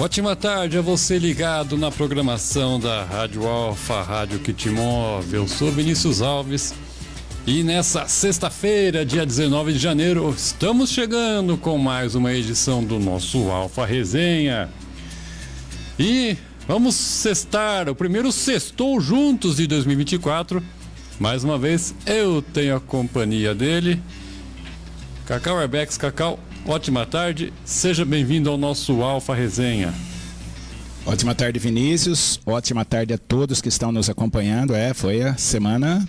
Ótima tarde a você ligado na programação da Rádio Alfa, rádio que te move. Eu sou Vinícius Alves e nessa sexta-feira, dia 19 de janeiro, estamos chegando com mais uma edição do nosso Alfa Resenha. E vamos sextar, o primeiro sextou juntos de 2024. Mais uma vez eu tenho a companhia dele, Cacau Arbex. Cacau, ótima tarde, seja bem-vindo ao nosso Alfa Resenha. Ótima tarde, Vinícius, ótima tarde a todos que estão nos acompanhando. Foi a semana,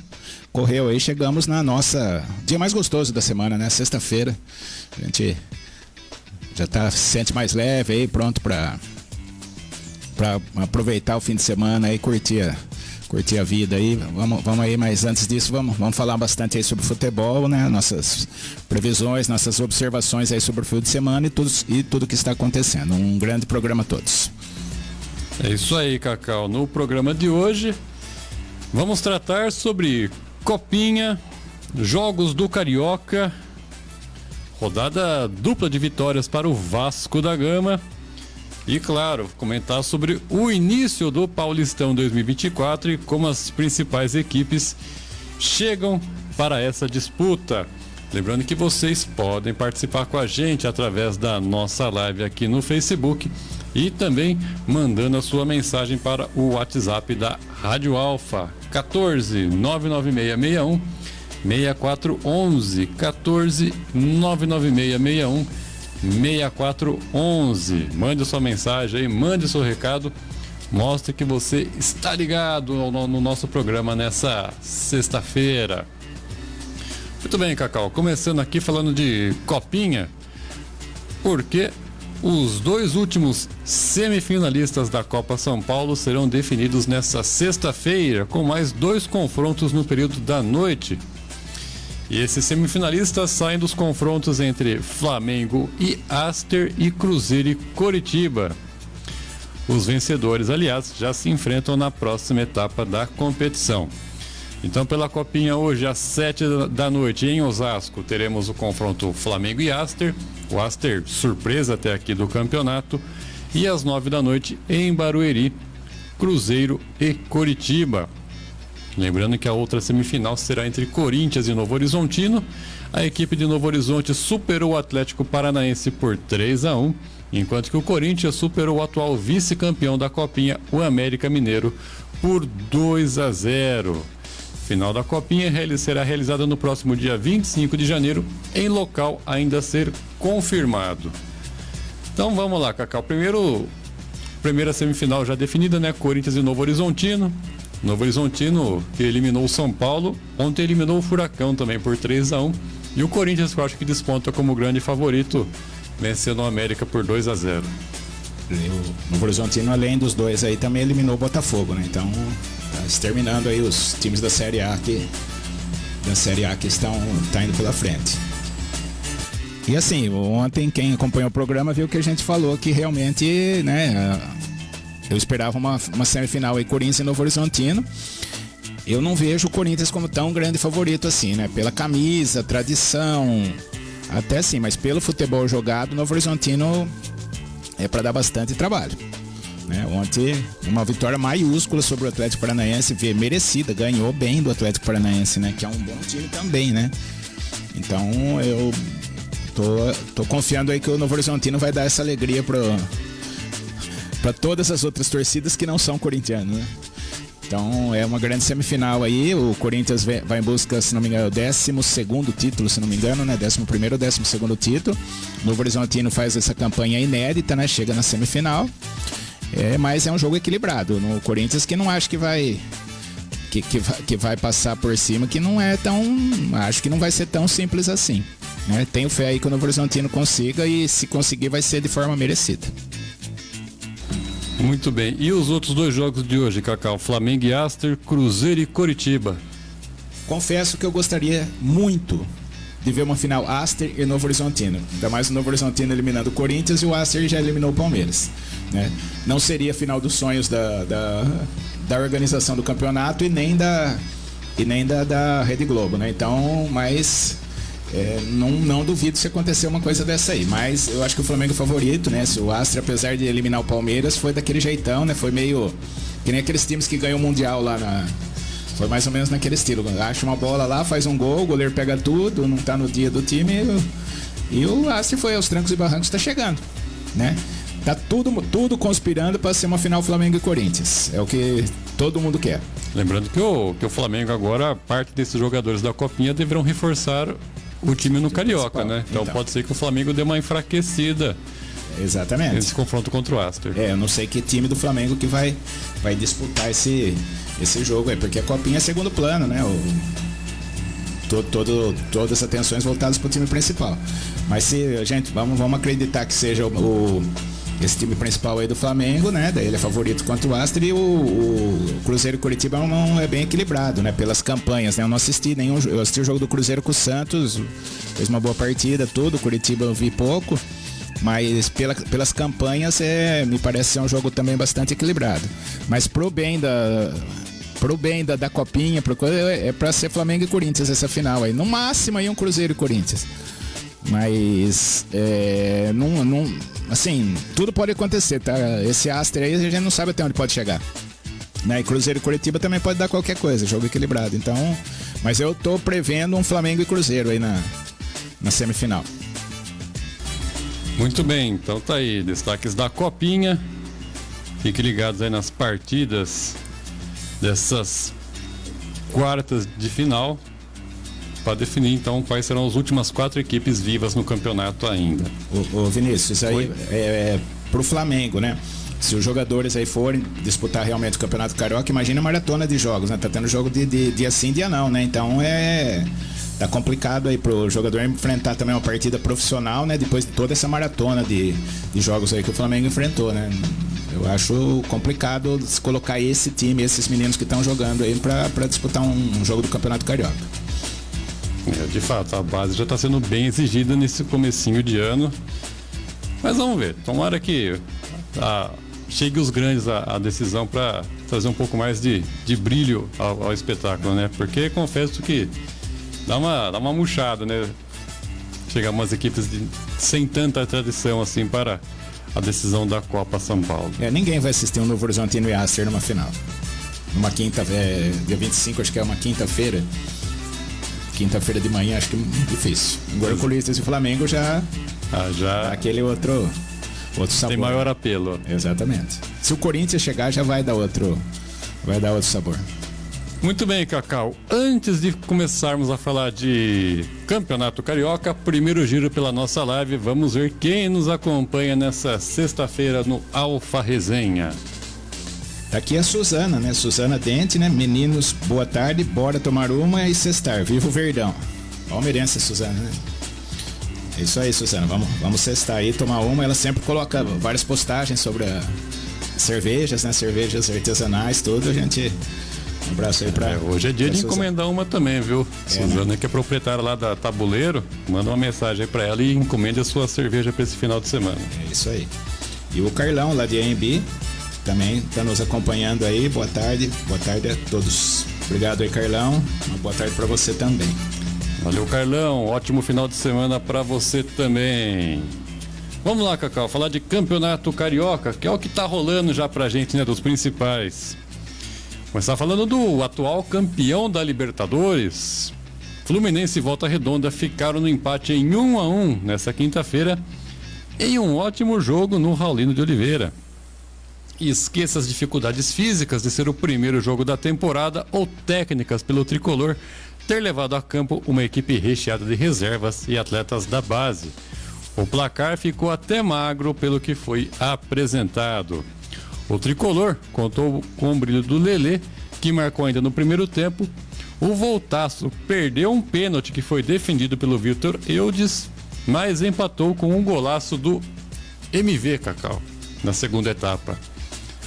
correu aí, chegamos na nossa dia mais gostoso da semana, né? Sexta-feira, a gente já se sente mais leve aí, pronto para aproveitar o fim de semana e curtir a vida aí. Vamos aí, mas antes disso vamos falar bastante aí sobre futebol, né? Nossas previsões, nossas observações aí sobre o fim de semana e tudo que está acontecendo. Um grande programa a todos. É isso aí, Cacau. No programa de hoje vamos tratar sobre Copinha, jogos do Carioca, rodada dupla de vitórias para o Vasco da Gama. E, claro, comentar sobre o início do Paulistão 2024 e como as principais equipes chegam para essa disputa. Lembrando que vocês podem participar com a gente através da nossa live aqui no Facebook e também mandando a sua mensagem para o WhatsApp da Rádio Alfa, 14 99661 6411, 14 99661 6411. Mande sua mensagem aí, mande seu recado, mostre que você está ligado no nosso programa nessa sexta-feira. Muito bem, Cacau, começando aqui falando de Copinha, porque os dois últimos semifinalistas da Copa São Paulo serão definidos nessa sexta-feira, com mais dois confrontos no período da noite. E esses semifinalistas saem dos confrontos entre Flamengo e Aster e Cruzeiro e Coritiba. Os vencedores, aliás, já se enfrentam na próxima etapa da competição. Então, pela Copinha, hoje às 7 da noite em Osasco, teremos o confronto Flamengo e Aster. O Aster, surpresa até aqui do campeonato. E às 9 da noite em Barueri, Cruzeiro e Coritiba. Lembrando que a outra semifinal será entre Corinthians e Novo Horizontino. A equipe de Novo Horizonte superou o Atlético Paranaense por 3-1, enquanto que o Corinthians superou o atual vice-campeão da Copinha, o América Mineiro, por 2-0. Final da Copinha será realizada no próximo dia 25 de janeiro, em local ainda a ser confirmado. Então vamos lá, Cacau. Primeira semifinal já definida, né? Corinthians e Novo Horizontino. Novo Horizontino, que eliminou o São Paulo, ontem eliminou o Furacão também por 3-1. E o Corinthians, que eu acho que desponta como grande favorito, vencendo o América por 2-0. O Novo Horizontino, além dos dois aí, também eliminou o Botafogo, né? Então, tá exterminando aí os times da Série A que estão indo pela frente. E assim, ontem quem acompanhou o programa viu que a gente falou que realmente, né, eu esperava uma semifinal aí, Corinthians e Novo Horizontino. Eu não vejo o Corinthians como tão grande favorito assim, né? Pela camisa, tradição, até sim, mas pelo futebol jogado, o Novo Horizontino é para dar bastante trabalho, né? Ontem, uma vitória maiúscula sobre o Atlético Paranaense, merecida, ganhou bem do Atlético Paranaense, né? Que é um bom time também, né? Então, eu tô confiando aí que o Novo Horizontino vai dar essa alegria para todas as outras torcidas que não são corintianas, né? Então é uma grande semifinal aí. O Corinthians vai em busca, se não me engano, o 12º título, se não me engano, né? 11º ou 12º título. O Novo Horizontino faz essa campanha inédita, né? Chega na semifinal. Mas é um jogo equilibrado. No Corinthians que não acho que vai passar por cima, que não é tão... Acho que não vai ser tão simples assim, né? Tenho fé aí que o Novo Horizontino consiga, e se conseguir vai ser de forma merecida. Muito bem. E os outros dois jogos de hoje, Cacau? Flamengo e Aster, Cruzeiro e Coritiba. Confesso que eu gostaria muito de ver uma final Aster e Novo Horizontino. Ainda mais o Novo Horizontino eliminando o Corinthians, e o Aster já eliminou o Palmeiras, né? Não seria a final dos sonhos da organização do campeonato e nem da Rede Globo, né? Então, mas não duvido se acontecer uma coisa dessa aí. Mas eu acho que o Flamengo é favorito, né? Se o Astra, apesar de eliminar o Palmeiras, foi daquele jeitão, né? Foi meio que nem aqueles times que ganham o Mundial lá Foi mais ou menos naquele estilo. Acha uma bola lá, faz um gol, o goleiro pega tudo, não tá no dia do time, e o Astra foi aos trancos e barrancos, tá chegando, né? Tá tudo conspirando para ser uma final Flamengo e Corinthians. É o que todo mundo quer. Lembrando que o Flamengo agora, parte desses jogadores da Copinha deverão reforçar o time no Carioca, né? Então pode ser que o Flamengo dê uma enfraquecida. Exatamente. Nesse confronto contra o Aster. Eu não sei que time do Flamengo que vai disputar esse jogo aí, porque a Copinha é segundo plano, né? Todas as atenções voltadas para o time principal. Mas se, gente, vamos acreditar que seja esse time principal aí do Flamengo, né? Daí ele é favorito contra o Aster, e o Cruzeiro e Coritiba é bem equilibrado, né? Pelas campanhas, né? Eu não assisti eu assisti o jogo do Cruzeiro com o Santos, fez uma boa partida, tudo. O Coritiba eu vi pouco, mas pelas campanhas me parece ser um jogo também bastante equilibrado. Mas pro bem da Copinha, é pra ser Flamengo e Corinthians essa final aí. No máximo aí um Cruzeiro e Corinthians. Mas assim, tudo pode acontecer, tá? Esse Aster aí a gente não sabe até onde pode chegar, né? E Cruzeiro e Coritiba também pode dar qualquer coisa, jogo equilibrado. Então, mas eu tô prevendo um Flamengo e Cruzeiro aí na semifinal. Muito bem, então tá aí, destaques da Copinha. Fiquem ligados aí nas partidas dessas quartas de final, para definir então quais serão as últimas 4 equipes vivas no campeonato ainda. Ô Vinícius, isso aí é pro Flamengo, né? Se os jogadores aí forem disputar realmente o Campeonato Carioca, imagina a maratona de jogos, né? Tá tendo jogo de dia sim, dia não, né? Então tá complicado aí pro jogador enfrentar também uma partida profissional, né? Depois de toda essa maratona de jogos aí que o Flamengo enfrentou, né? Eu acho complicado se colocar esse time, esses meninos que estão jogando aí pra disputar um jogo do Campeonato Carioca. De fato, a base já está sendo bem exigida nesse comecinho de ano. Mas vamos ver. Tomara que chegue os grandes a decisão para trazer um pouco mais de brilho ao espetáculo, né? Porque confesso que dá uma murchada, né? Chegar umas equipes sem tanta tradição assim para a decisão da Copa São Paulo. Ninguém vai assistir um Novo Horizontino e Aster numa final. Numa quinta, dia 25, acho que é uma quinta-feira. Quinta-feira de manhã, acho que é difícil. Agora o Corinthians e o Flamengo já aquele outro sabor. Tem maior apelo. Exatamente. Se o Corinthians chegar, já vai dar outro sabor. Muito bem, Cacau. Antes de começarmos a falar de Campeonato Carioca, primeiro giro pela nossa live, vamos ver quem nos acompanha nessa sexta-feira no Alfa Resenha. Aqui é a Suzana, né? Suzana Dente, né? Meninos, boa tarde, bora tomar uma e sextar. Viva o Verdão. Palmeirense, Suzana, né? É isso aí, Suzana. Vamos sextar aí, tomar uma. Ela sempre coloca várias postagens sobre cervejas, né? Cervejas artesanais, tudo. A gente... Um abraço aí pra... hoje é dia de Suzana. Encomendar uma também, viu? Suzana, né? Que é proprietária lá da Tabuleiro, manda uma mensagem aí pra ela e encomende a sua cerveja pra esse final de semana. É isso aí. E o Carlão, lá de AMB, também está nos acompanhando aí. Boa tarde a todos. Obrigado aí, Carlão. Uma boa tarde para você também. Valeu, Carlão. Ótimo final de semana para você também. Vamos lá, Cacau, falar de Campeonato Carioca, que é o que tá rolando já pra gente, né, dos principais. Começar falando do atual campeão da Libertadores. Fluminense e Volta Redonda ficaram no empate em 1-1 nessa quinta-feira, em um ótimo jogo no Raulino de Oliveira. E esqueça as dificuldades físicas de ser o primeiro jogo da temporada ou técnicas pelo tricolor ter levado a campo uma equipe recheada de reservas e atletas da base. O placar ficou até magro pelo que foi apresentado. O tricolor contou com o brilho do Lelê, que marcou ainda no primeiro tempo. O Voltaço perdeu um pênalti que foi defendido pelo Vitor Eudes, mas empatou com um golaço do MV, Cacau, na segunda etapa.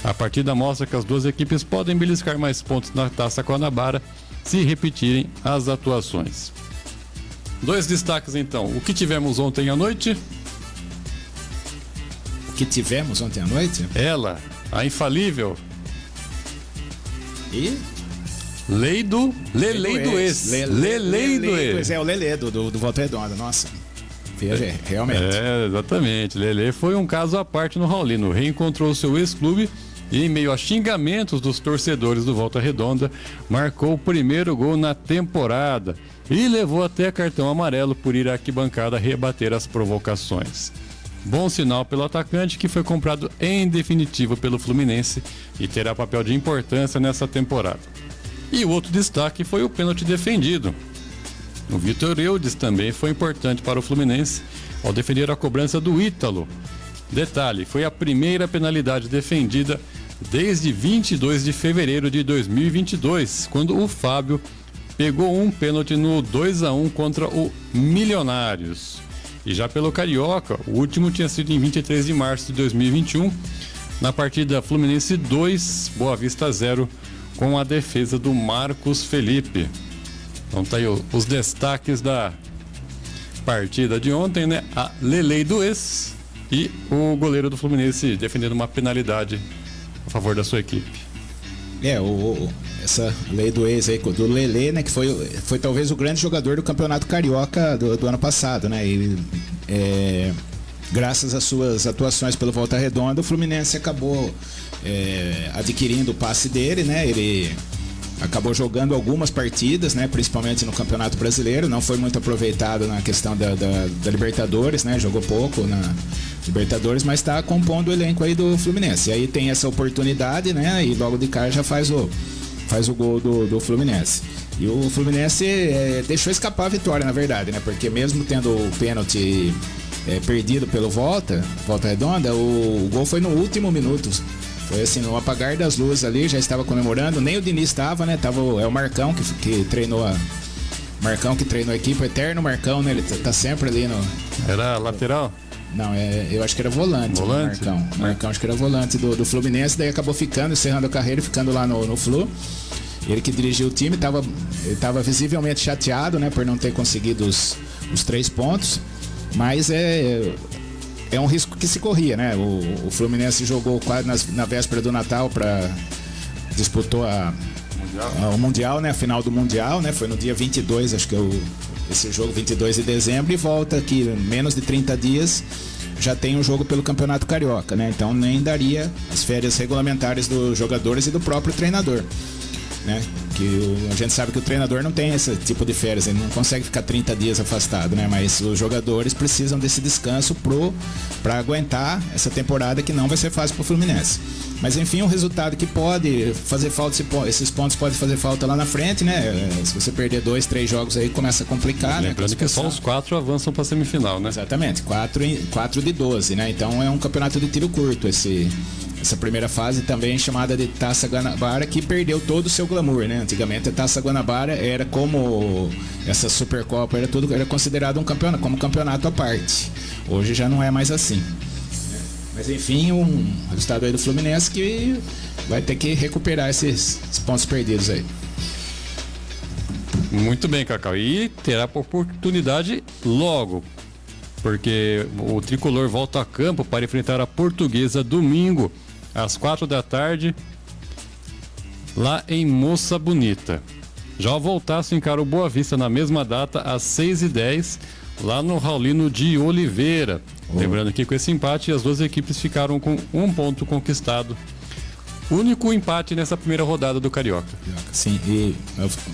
A partida mostra que as duas equipes podem beliscar mais pontos na Taça Guanabara se repetirem as atuações. 2 destaques então. O que tivemos ontem à noite? O que tivemos ontem à noite? Ela, a infalível E? Lei do ex. Lelei do ex. Pois é, o Lelê do Volta Redonda, nossa. Veja, realmente. Exatamente. Lelê foi um caso à parte no Raulino. Reencontrou seu ex-clube e, em meio a xingamentos dos torcedores do Volta Redonda, marcou o primeiro gol na temporada e levou até cartão amarelo por ir à arquibancada rebater as provocações. Bom sinal pelo atacante, que foi comprado em definitivo pelo Fluminense e terá papel de importância nessa temporada. E o outro destaque foi o pênalti defendido. O Vitor Eudes também foi importante para o Fluminense ao defender a cobrança do Ítalo. Detalhe, foi a primeira penalidade defendida desde 22 de fevereiro de 2022, quando o Fábio pegou um pênalti no 2-1 contra o Milionários. E já pelo Carioca, o último tinha sido em 23 de março de 2021, na partida Fluminense 2, Boa Vista 0, com a defesa do Marcos Felipe. Então tá aí os destaques da partida de ontem, né? A Lelei do ex e o goleiro do Fluminense defendendo uma penalidade a favor da sua equipe. Essa lei do ex aí, do Lelê, né? Que foi talvez o grande jogador do Campeonato Carioca do ano passado, né? E, graças às suas atuações pelo Volta Redonda, o Fluminense acabou adquirindo o passe dele, né? Ele acabou jogando algumas partidas, né? Principalmente no Campeonato Brasileiro, não foi muito aproveitado na questão da Libertadores, né? Jogou pouco na Libertadores, mas está compondo o elenco aí do Fluminense. E aí tem essa oportunidade, né? E logo de cara já faz o gol do Fluminense. E o Fluminense deixou escapar a vitória, na verdade, né? Porque mesmo tendo o pênalti perdido pelo Volta Redonda, o gol foi no último minuto. Foi assim, no apagar das luzes ali, já estava comemorando. Nem o Diniz estava, né? É o Marcão que treinou Marcão que treinou a equipe, o eterno Marcão, né? Ele tá sempre ali no... Era lateral? Não, eu acho que era volante. Marcão acho que era volante do Fluminense, daí acabou encerrando a carreira e ficando lá no Flu. Ele que dirigiu o time, ele tava visivelmente chateado, né? Por não ter conseguido os 3 pontos. Mas é um risco que se corria, né? O Fluminense jogou quase na véspera do Natal disputou o Mundial, né? A final do Mundial, né? Foi no dia 22, acho que esse jogo, 22 de dezembro, e volta aqui, menos de 30 dias, já tem um jogo pelo Campeonato Carioca, né? Então nem daria as férias regulamentares dos jogadores e do próprio treinador, né? A gente sabe que o treinador não tem esse tipo de férias, ele não consegue ficar 30 dias afastado, né? Mas os jogadores precisam desse descanso para aguentar essa temporada que não vai ser fácil para o Fluminense. Mas enfim, um resultado que pode fazer falta, esses pontos podem fazer falta lá na frente, né? Se você perder 2, 3 jogos aí, começa a complicar, né? Lembrando que só os 4 avançam para a semifinal, né? Exatamente, 4 de 12, né? Então é um campeonato de tiro curto essa primeira fase, também chamada de Taça Guanabara, que perdeu todo o seu glamour, né? Antigamente a Taça Guanabara era como essa Supercopa, era considerado como um campeonato à parte. Hoje já não é mais assim. Mas enfim, um resultado aí do Fluminense que vai ter que recuperar esses pontos perdidos aí. Muito bem, Cacau. E terá oportunidade logo, porque o tricolor volta a campo para enfrentar a Portuguesa domingo, às 4 da tarde, lá em Moça Bonita. Já o Voltaço encara o Boa Vista na mesma data, às 6h10, lá no Raulino de Oliveira. Lembrando que com esse empate, as duas equipes ficaram com 1 ponto conquistado. Único empate nessa primeira rodada do Carioca. Sim, e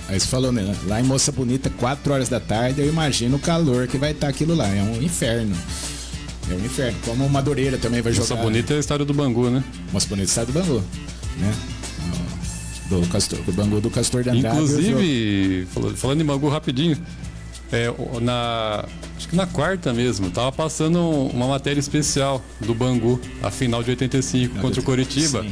aí você falou, né? Lá em Moça Bonita, 4 horas da tarde, eu imagino o calor que vai estar aquilo lá. É um inferno. É um inferno. Como o Madureira também vai jogar. Moça Bonita é o estádio do Bangu, né? Moça Bonita é o estádio do Bangu, né? Do Bangu do Castor de Andrade. Inclusive, falando em Bangu rapidinho, acho que na quarta mesmo, tava passando uma matéria especial do Bangu, a final de 85 contra o Coritiba.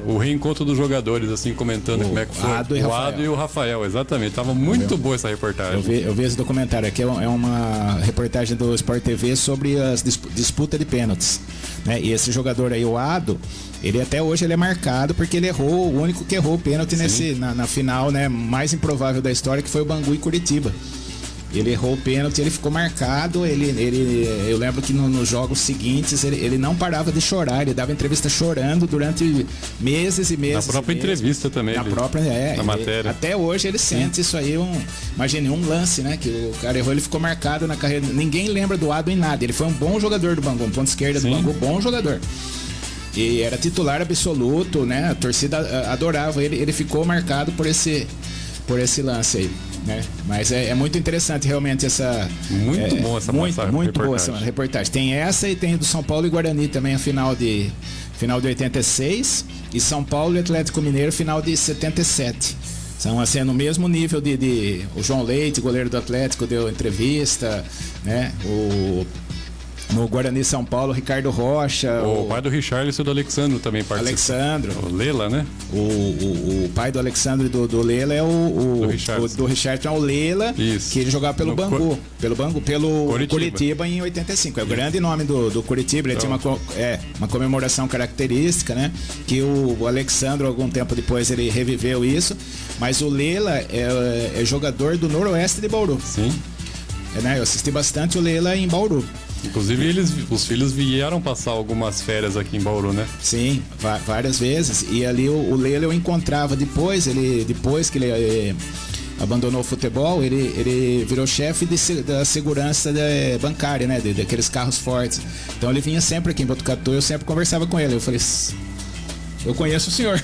O reencontro dos jogadores, assim, comentando como é que foi. O Ado e o Rafael, exatamente. Tava muito boa essa reportagem. Eu vi esse documentário aqui, é uma reportagem do Sport TV sobre as disputas de pênaltis, né? E esse jogador aí, o Ado, ele até hoje ele é marcado porque ele errou, o único que errou o pênalti na final, né, mais improvável da história, que foi o Bangu e Curitiba. Ele errou o pênalti, ele ficou marcado. Eu lembro que nos jogos seguintes ele não parava de chorar, ele dava entrevista chorando durante meses e meses. Na própria entrevista também. Na matéria. Até hoje ele sente isso aí. Imagine um lance, né? Que o cara errou, ele ficou marcado na carreira. Ninguém lembra do Ado em nada. Ele foi um bom jogador do Bangu, um ponto esquerda do Bangu, bom jogador. E era titular absoluto, né? A torcida adorava ele. Ele ficou marcado por esse lance aí. Né? Mas é muito interessante realmente essa. Muito bom essa muito boa essa reportagem. Tem essa e tem do São Paulo e Guarani também, a final de 86, e São Paulo e Atlético Mineiro, final de 77. São assim, no mesmo nível de o João Leite, goleiro do Atlético, deu entrevista, né? No Guarani São Paulo, Ricardo Rocha. O pai do Richarlison e do Alexandre também participou. Alexandre. O Lela, né? O pai do Alexandre e do Lela é do Richarlison é o Lela, que ele jogava pelo Bangu. Pelo Curitiba em 85. É o grande nome do Curitiba. Ele tinha uma comemoração característica, né? Que o Alexandre, algum tempo depois, ele reviveu isso. Mas o Lela é jogador do Noroeste de Bauru. Sim. Né? Eu assisti bastante o Lela em Bauru. Inclusive os filhos vieram passar algumas férias aqui em Bauru, né? Sim, várias vezes. E ali o Lela eu encontrava depois que ele abandonou o futebol, ele virou chefe da segurança bancária, né? Daqueles carros fortes. Então ele vinha sempre aqui em Botucatu, eu sempre conversava com ele. Eu falei, eu conheço o senhor.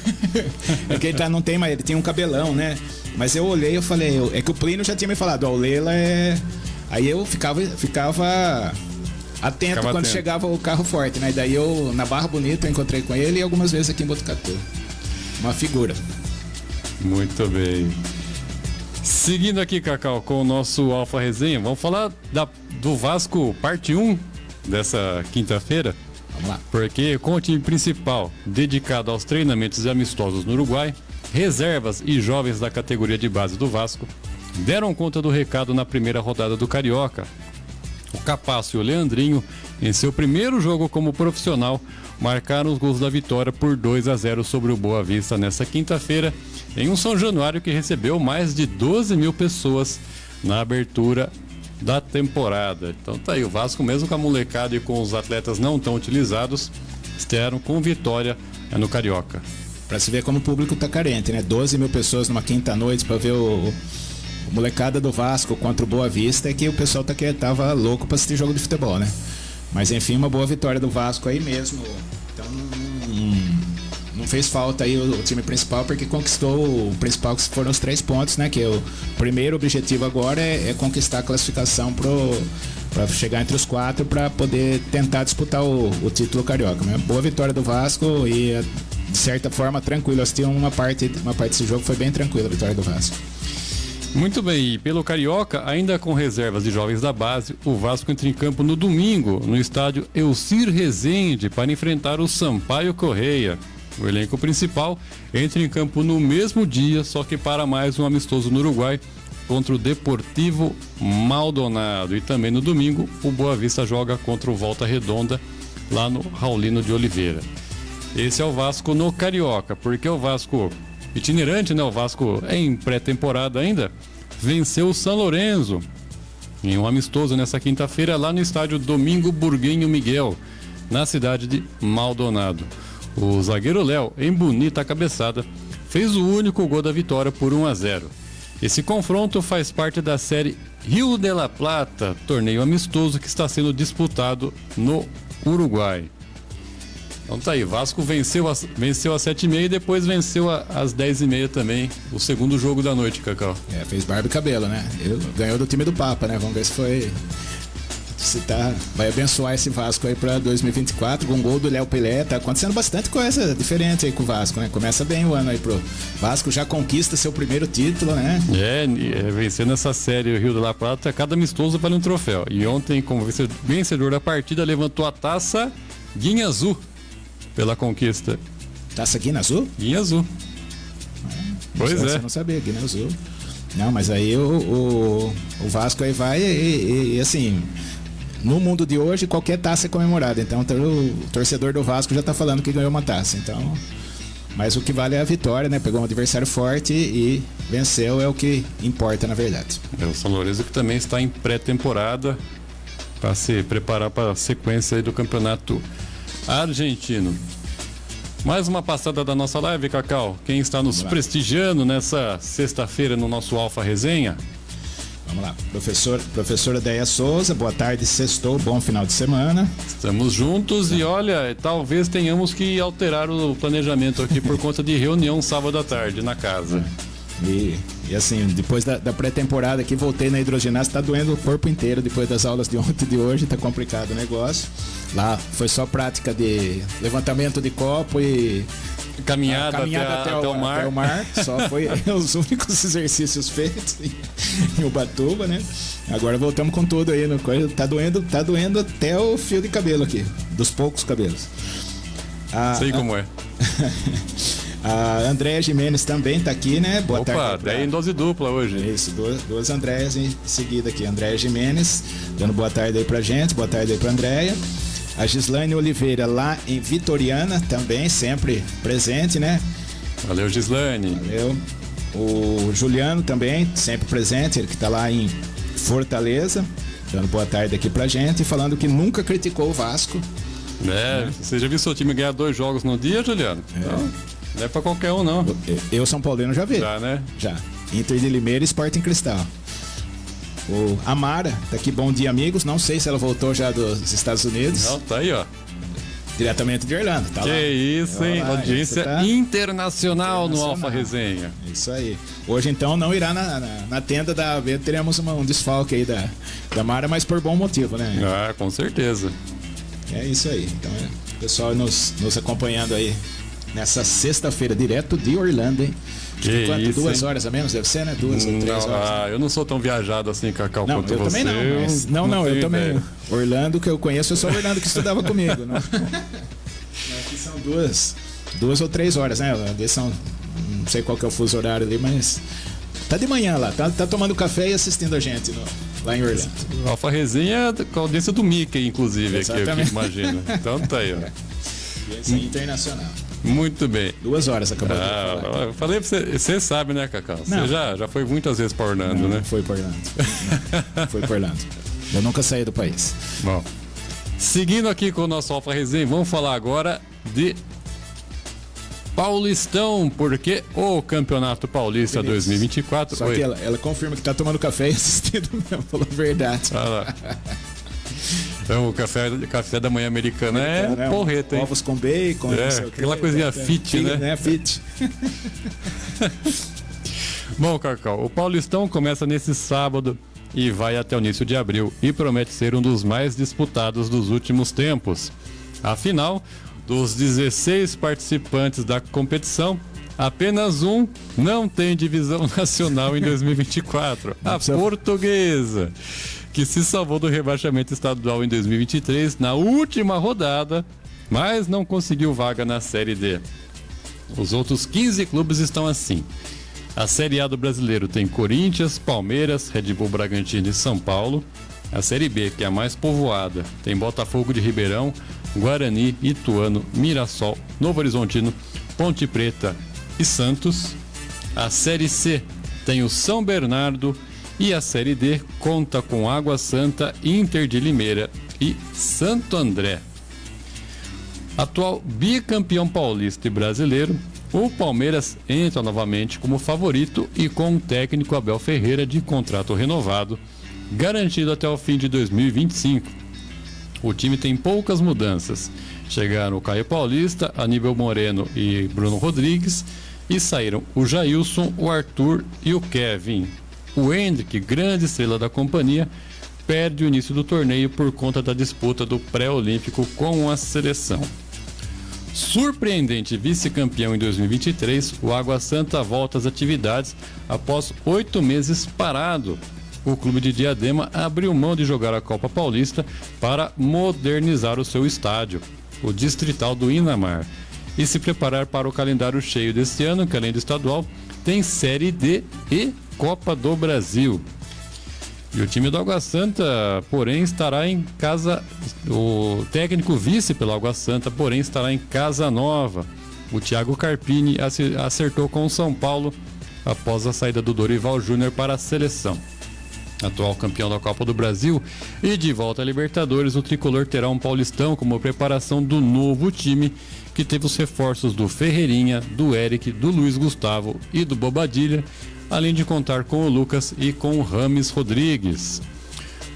É que ele não tem mais, ele tem um cabelão, né? Mas eu olhei e falei, é que o Plínio já tinha me falado, o Lela é... Aí eu ficava atento quando chegava o carro forte, né? Daí na Barra Bonita, eu encontrei com ele e algumas vezes aqui em Botucatu. Uma figura. Muito bem. Seguindo aqui, Cacau, com o nosso Alfa Resenha, vamos falar do Vasco parte 1 dessa quinta-feira. Vamos lá. Porque com o time principal dedicado aos treinamentos amistosos no Uruguai, reservas e jovens da categoria de base do Vasco deram conta do recado na primeira rodada do Carioca. O Capasso e o Leandrinho, em seu primeiro jogo como profissional, marcaram os gols da vitória por 2-0 sobre o Boa Vista nesta quinta-feira, em um São Januário que recebeu mais de 12 mil pessoas na abertura da temporada. Então tá aí, o Vasco, mesmo com a molecada e com os atletas não tão utilizados, estiveram com vitória no Carioca. Pra se ver como o público tá carente, né? 12 mil pessoas numa quinta-noite pra ver o molecada do Vasco contra o Boa Vista, é que o pessoal tava louco pra assistir jogo de futebol, né? Mas enfim, uma boa vitória do Vasco aí mesmo. Então não fez falta aí o time principal, porque conquistou o principal, que foram os 3 pontos, né? Que o primeiro objetivo agora é conquistar a classificação para chegar entre os 4 para poder tentar disputar o título carioca, né? Boa vitória do Vasco e de certa forma tranquilo. Eu assisti uma parte desse jogo, foi bem tranquila a vitória do Vasco. Muito bem, e pelo Carioca, ainda com reservas de jovens da base, o Vasco entra em campo no domingo, no estádio Elcir Rezende, para enfrentar o Sampaio Correia. O elenco principal entra em campo no mesmo dia, só que para mais um amistoso no Uruguai, contra o Deportivo Maldonado. E também no domingo, o Boa Vista joga contra o Volta Redonda, lá no Raulino de Oliveira. Esse é o Vasco no Carioca, porque o Vasco... itinerante, né? O Vasco em pré-temporada ainda venceu o São Lourenço em um amistoso nessa quinta-feira lá no estádio Domingo Burguinho Miguel, na cidade de Maldonado. O zagueiro Léo, em bonita cabeçada, fez o único gol da vitória por 1-0. Esse confronto faz parte da série Rio de la Plata, torneio amistoso que está sendo disputado no Uruguai. Então tá aí, Vasco venceu às 7h30 e depois venceu às 10h30 também, o segundo jogo da noite, Cacau. Fez barba e cabelo, né? Ele ganhou do time do Papa, né? Vamos ver se foi Você vai abençoar esse Vasco aí pra 2024 com o gol do Léo Pelé. Tá acontecendo bastante coisa diferente aí com o Vasco, né? Começa bem o ano aí pro Vasco, já conquista seu primeiro título, né? Vencendo essa série o Rio de La Plata, cada amistoso vale um troféu. E ontem, como vencedor da partida, levantou a taça Guinha Azul pela conquista. Taça Guinha Azul? Guinha Azul. Pois é. Você não sabia, Guinha Azul. Não, mas aí o Vasco aí vai e assim, no mundo de hoje qualquer taça é comemorada. Então o torcedor do Vasco já tá falando que ganhou uma taça. Então, mas o que vale é a vitória, né? Pegou um adversário forte e venceu, é o que importa na verdade. O São Lourenço que também está em pré-temporada para se preparar para a sequência aí do campeonato argentino. Mais uma passada da nossa live, Cacau. Quem está nos prestigiando nessa sexta-feira no nosso Alfa Resenha? Vamos lá. Professora Deia Souza, boa tarde, sextou, bom final de semana. Estamos juntos e olha, talvez tenhamos que alterar o planejamento aqui por conta de reunião sábado à tarde na casa. E assim, depois da pré-temporada aqui, voltei na hidroginástica, tá doendo o corpo inteiro depois das aulas de ontem e de hoje, tá complicado o negócio. Lá foi só prática de levantamento de copo e caminhada até o mar. Até o mar. Só foi os únicos exercícios feitos em Ubatuba, né? Agora voltamos com tudo aí no coisa. Tá doendo até o fio de cabelo aqui, dos poucos cabelos. Sei como é. A Andréia Jimenez também tá aqui, né? Boa tarde. Opa, em dose dupla hoje. Isso, duas Andréias em seguida aqui. Andréia Jimenez, dando boa tarde aí pra gente, boa tarde aí pra Andréia. A Gislaine Oliveira lá em Vitoriana, também sempre presente, né? Valeu, Gislaine. Valeu. O Juliano também, sempre presente, ele que tá lá em Fortaleza, dando boa tarde aqui pra gente, falando que nunca criticou o Vasco. Você já viu seu time ganhar 2 jogos no dia, Juliano? Então, não é pra qualquer um, não. Eu, São Paulino, já vi. Já, né? Já. Inter de Limeira e Sporting Cristal. O Amara, tá aqui, bom dia, amigos. Não sei se ela voltou já dos Estados Unidos. Não, tá aí, ó. Diretamente de Orlando, tá que lá. Isso, hein? Lá, audiência internacional no Alfa Resenha. Isso aí. Hoje, então, não irá na tenda da AB. Teremos um desfalque aí da Mara, mas por bom motivo, né? Ah, com certeza. É isso aí. Então, o pessoal nos acompanhando aí nessa sexta-feira, direto de Orlando, hein? Que isso, 2 horas a menos, deve ser, né? 2 ou 3 horas. Eu não sou tão viajado assim, Cacau, quanto eu você. Também não, mas, não, eu também. Ideia. Orlando, que eu conheço, é só o Orlando que estudava comigo. Não? Aqui são 2 ou 3 horas, né? Não sei qual que é o fuso horário ali, mas tá de manhã lá, tá tomando café e assistindo a gente lá em Orlando. Alfa Resenha com a audiência do Mickey, inclusive, aqui, eu imagino. Então tá aí, ó. Audiência internacional. Muito bem. 2 horas acabou de falar. Eu falei pra você sabe, né, Cacau? Você já foi muitas vezes pra Orlando, né? Foi pra Orlando. Foi pra Orlando. Eu nunca saí do país. Bom, seguindo aqui com o nosso Alfa Resenha, vamos falar agora de Paulistão, porque o Campeonato Paulista 2024... Só que ela confirma que tá tomando café e assistindo mesmo, falou a verdade. Ah lá. Então, o café da manhã americano é porreta, hein? Ovos com bacon, aquela coisinha fit, né? Fit. Bom, Cacau, o Paulistão começa nesse sábado e vai até o início de abril e promete ser um dos mais disputados dos últimos tempos. Afinal, dos 16 participantes da competição, apenas um não tem divisão nacional em 2024, a Portuguesa, que se salvou do rebaixamento estadual em 2023 na última rodada, mas não conseguiu vaga na Série D. Os outros 15 clubes estão assim. A Série A do Brasileiro tem Corinthians, Palmeiras, Red Bull Bragantino e São Paulo. A Série B, que é a mais povoada, tem Botafogo de Ribeirão, Guarani, Ituano, Mirassol, Novo Horizontino, Ponte Preta e Santos. A Série C tem o São Bernardo e a Série D conta com Água Santa, Inter de Limeira e Santo André. Atual bicampeão paulista e brasileiro, o Palmeiras entra novamente como favorito e com o técnico Abel Ferreira de contrato renovado, garantido até o fim de 2025. O time tem poucas mudanças. Chegaram o Caio Paulista, Aníbal Moreno e Bruno Rodrigues e saíram o Jailson, o Arthur e o Kevin. O Hendrick, grande estrela da companhia, perde o início do torneio por conta da disputa do pré-olímpico com a seleção. Surpreendente vice-campeão em 2023, o Água Santa volta às atividades após 8 meses parado. O clube de Diadema abriu mão de jogar a Copa Paulista para modernizar o seu estádio, o Distrital do Inamar, e se preparar para o calendário cheio deste ano, que além do estadual, tem Série D e Copa do Brasil. E o time do Água Santa, porém, estará em casa. O técnico vice pelo Água Santa, porém, estará em casa nova. O Thiago Carpini acertou com o São Paulo após a saída do Dorival Júnior para a seleção. Atual campeão da Copa do Brasil e de volta à Libertadores, o tricolor terá um Paulistão como preparação do novo time, que teve os reforços do Ferreirinha, do Eric, do Luiz Gustavo e do Bobadilha, além de contar com o Lucas e com o Rames Rodrigues.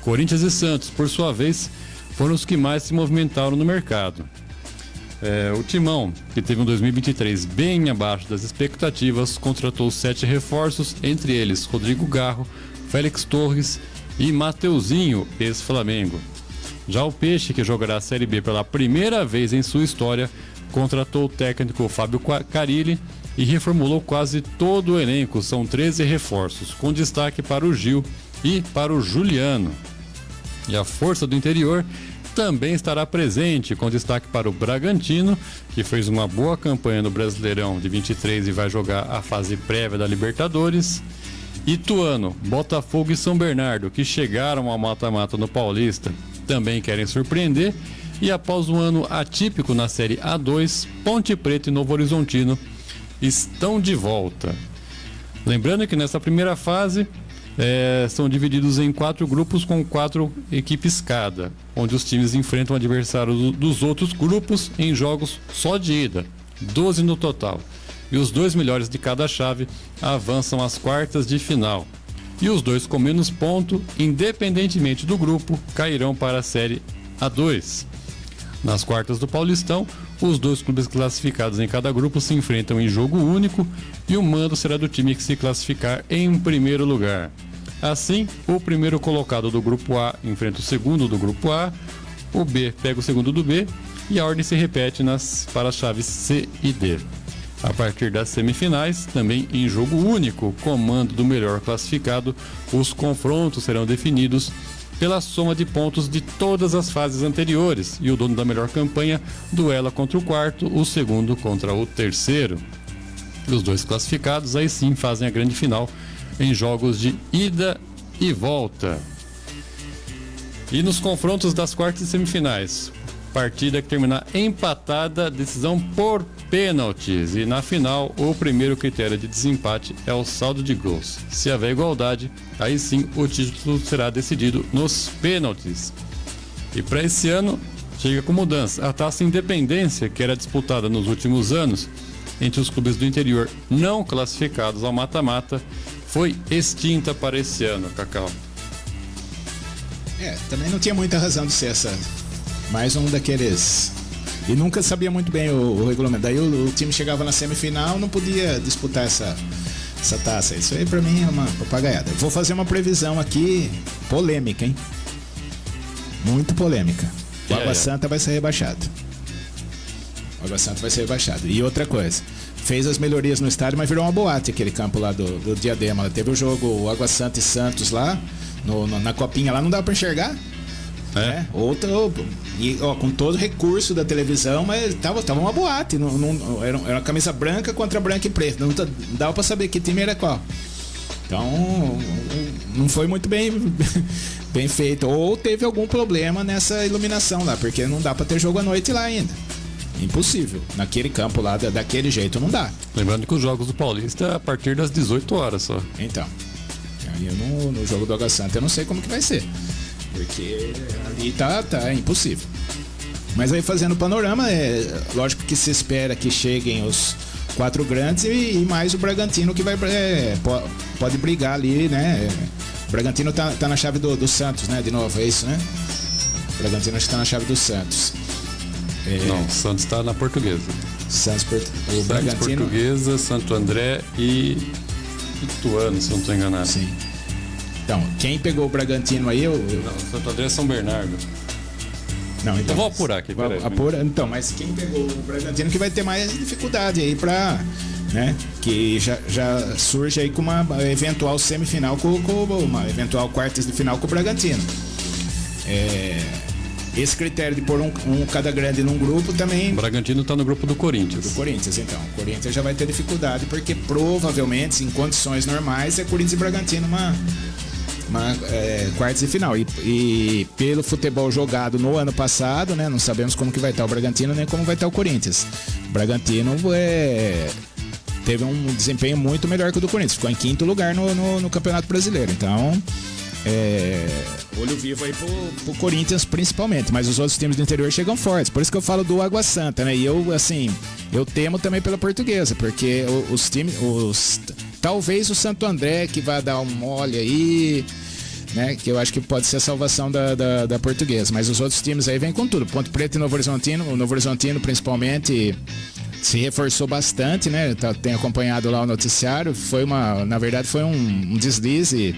Corinthians e Santos, por sua vez, foram os que mais se movimentaram no mercado. O Timão, que teve um 2023 bem abaixo das expectativas, contratou 7 reforços, entre eles Rodrigo Garro, Félix Torres e Mateuzinho, ex-Flamengo. Já o Peixe, que jogará a Série B pela primeira vez em sua história, contratou o técnico Fábio Carilli e reformulou quase todo o elenco. São 13 reforços, com destaque para o Gil e para o Juliano. E a Força do Interior também estará presente, com destaque para o Bragantino, que fez uma boa campanha no Brasileirão de 23 e vai jogar a fase prévia da Libertadores. Ituano, Botafogo e São Bernardo, que chegaram ao mata-mata no Paulista, também querem surpreender. E após um ano atípico na Série A2, Ponte Preta e Novo Horizontino estão de volta. Lembrando que nessa primeira fase são divididos em 4 grupos com 4 equipes cada, onde os times enfrentam adversários dos outros grupos em jogos só de ida, 12 no total. E os 2 melhores de cada chave avançam às quartas de final. E os 2 com menos ponto, independentemente do grupo, cairão para a Série A2. Nas quartas do Paulistão, os 2 clubes classificados em cada grupo se enfrentam em jogo único e o mando será do time que se classificar em primeiro lugar. Assim, o primeiro colocado do grupo A enfrenta o segundo do grupo A, o B pega o segundo do B e a ordem se repete para as chaves C e D. A partir das semifinais, também em jogo único, comando do melhor classificado, os confrontos serão definidos pela soma de pontos de todas as fases anteriores e o dono da melhor campanha duela contra o quarto, o segundo contra o terceiro. E os 2 classificados aí sim fazem a grande final em jogos de ida e volta. E nos confrontos das quartas e semifinais, partida que terminar empatada, decisão por pênaltis. E na final, o primeiro critério de desempate é o saldo de gols. Se haver igualdade, aí sim o título será decidido nos pênaltis. E para esse ano, chega com mudança. A Taça Independência, que era disputada nos últimos anos entre os clubes do interior não classificados ao mata-mata, foi extinta para esse ano, Cacau. Também não tinha muita razão de ser essa. Mais um daqueles. E nunca sabia muito bem o regulamento. Daí o time chegava na semifinal, não podia disputar essa taça. Isso aí pra mim é uma papagaiada. Vou fazer uma previsão aqui, polêmica, hein? Muito polêmica. O Água Santa vai ser rebaixado. O Água Santa vai ser rebaixado. E outra coisa, fez as melhorias no estádio, mas virou uma boate aquele campo lá do Diadema. Teve o jogo o Água Santa e Santos lá, na copinha lá, não dava pra enxergar. Com todo o recurso da televisão, mas tava uma boate. Era uma camisa branca contra branca e preta. Não dava pra saber que time era qual. Então, não foi muito bem feito. Ou teve algum problema nessa iluminação lá, porque não dá pra ter jogo à noite lá ainda. Impossível. Naquele campo lá, daquele jeito, não dá. Lembrando que os jogos do Paulista é a partir das 18 horas só. Então, aí no jogo do Água Santa eu não sei como que vai ser. Porque ali tá impossível. Mas aí fazendo o panorama, lógico que se espera que cheguem os 4 grandes e mais o Bragantino que pode brigar ali, né? O Bragantino tá na chave do Santos, né? De novo, é isso, né? O Bragantino está na chave do Santos. Não, o Santos está na Portuguesa. O Bragantino... Portuguesa, Santo André e Ituano, se eu não estou enganado. Sim. Então, quem pegou o Bragantino aí, Não, Santo André é São Bernardo. Não, então, Eu vou apurar aqui, peraí. Então, mas quem pegou o Bragantino que vai ter mais dificuldade aí pra, né? Que já surge aí com uma eventual semifinal, com uma eventual quartas de final com o Bragantino. Esse critério de pôr um cada grande num grupo também. O Bragantino tá no grupo do Corinthians. Do Corinthians, então. O Corinthians já vai ter dificuldade, porque provavelmente, em condições normais, é Corinthians e Bragantino uma quartas de final. E pelo futebol jogado no ano passado, né? Não sabemos como que vai estar o Bragantino, nem como vai estar o Corinthians. O Bragantino teve um desempenho muito melhor que o do Corinthians. Ficou em quinto lugar no Campeonato Brasileiro. Então, olho vivo aí pro Corinthians principalmente, mas os outros times do interior chegam fortes, por isso que eu falo do Água Santa, né? E eu temo também pela Portuguesa, porque os times, talvez o Santo André que vai dar um mole aí, né? Que eu acho que pode ser a salvação da Portuguesa, mas os outros times aí vêm com tudo. Ponte Preta e Novo Horizontino, o Novo Horizontino principalmente se reforçou bastante, né? Tem acompanhado lá o noticiário, na verdade foi um deslize.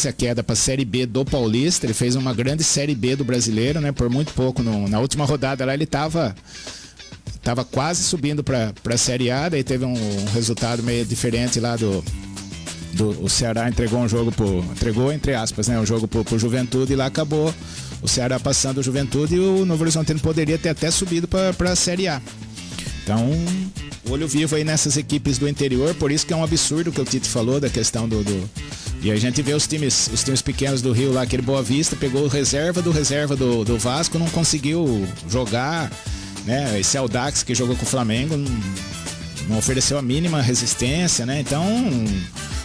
A queda para a Série B do Paulista. Ele fez uma grande Série B do Brasileiro, né? Por muito pouco. Na última rodada lá ele estava quase subindo para a Série A. Daí teve um resultado meio diferente lá o Ceará entregou um jogo entregou entre aspas, né? Um jogo pro Juventude e lá acabou o Ceará passando o Juventude e o Novo Horizontino poderia ter até subido para a Série A. Então, olho vivo aí nessas equipes do interior, por isso que é um absurdo o que o Tite falou da questão E a gente vê os times pequenos do Rio lá, aquele Boa Vista, pegou o reserva do Vasco, não conseguiu jogar, né? Esse Audax que jogou com o Flamengo não ofereceu a mínima resistência, né? Então,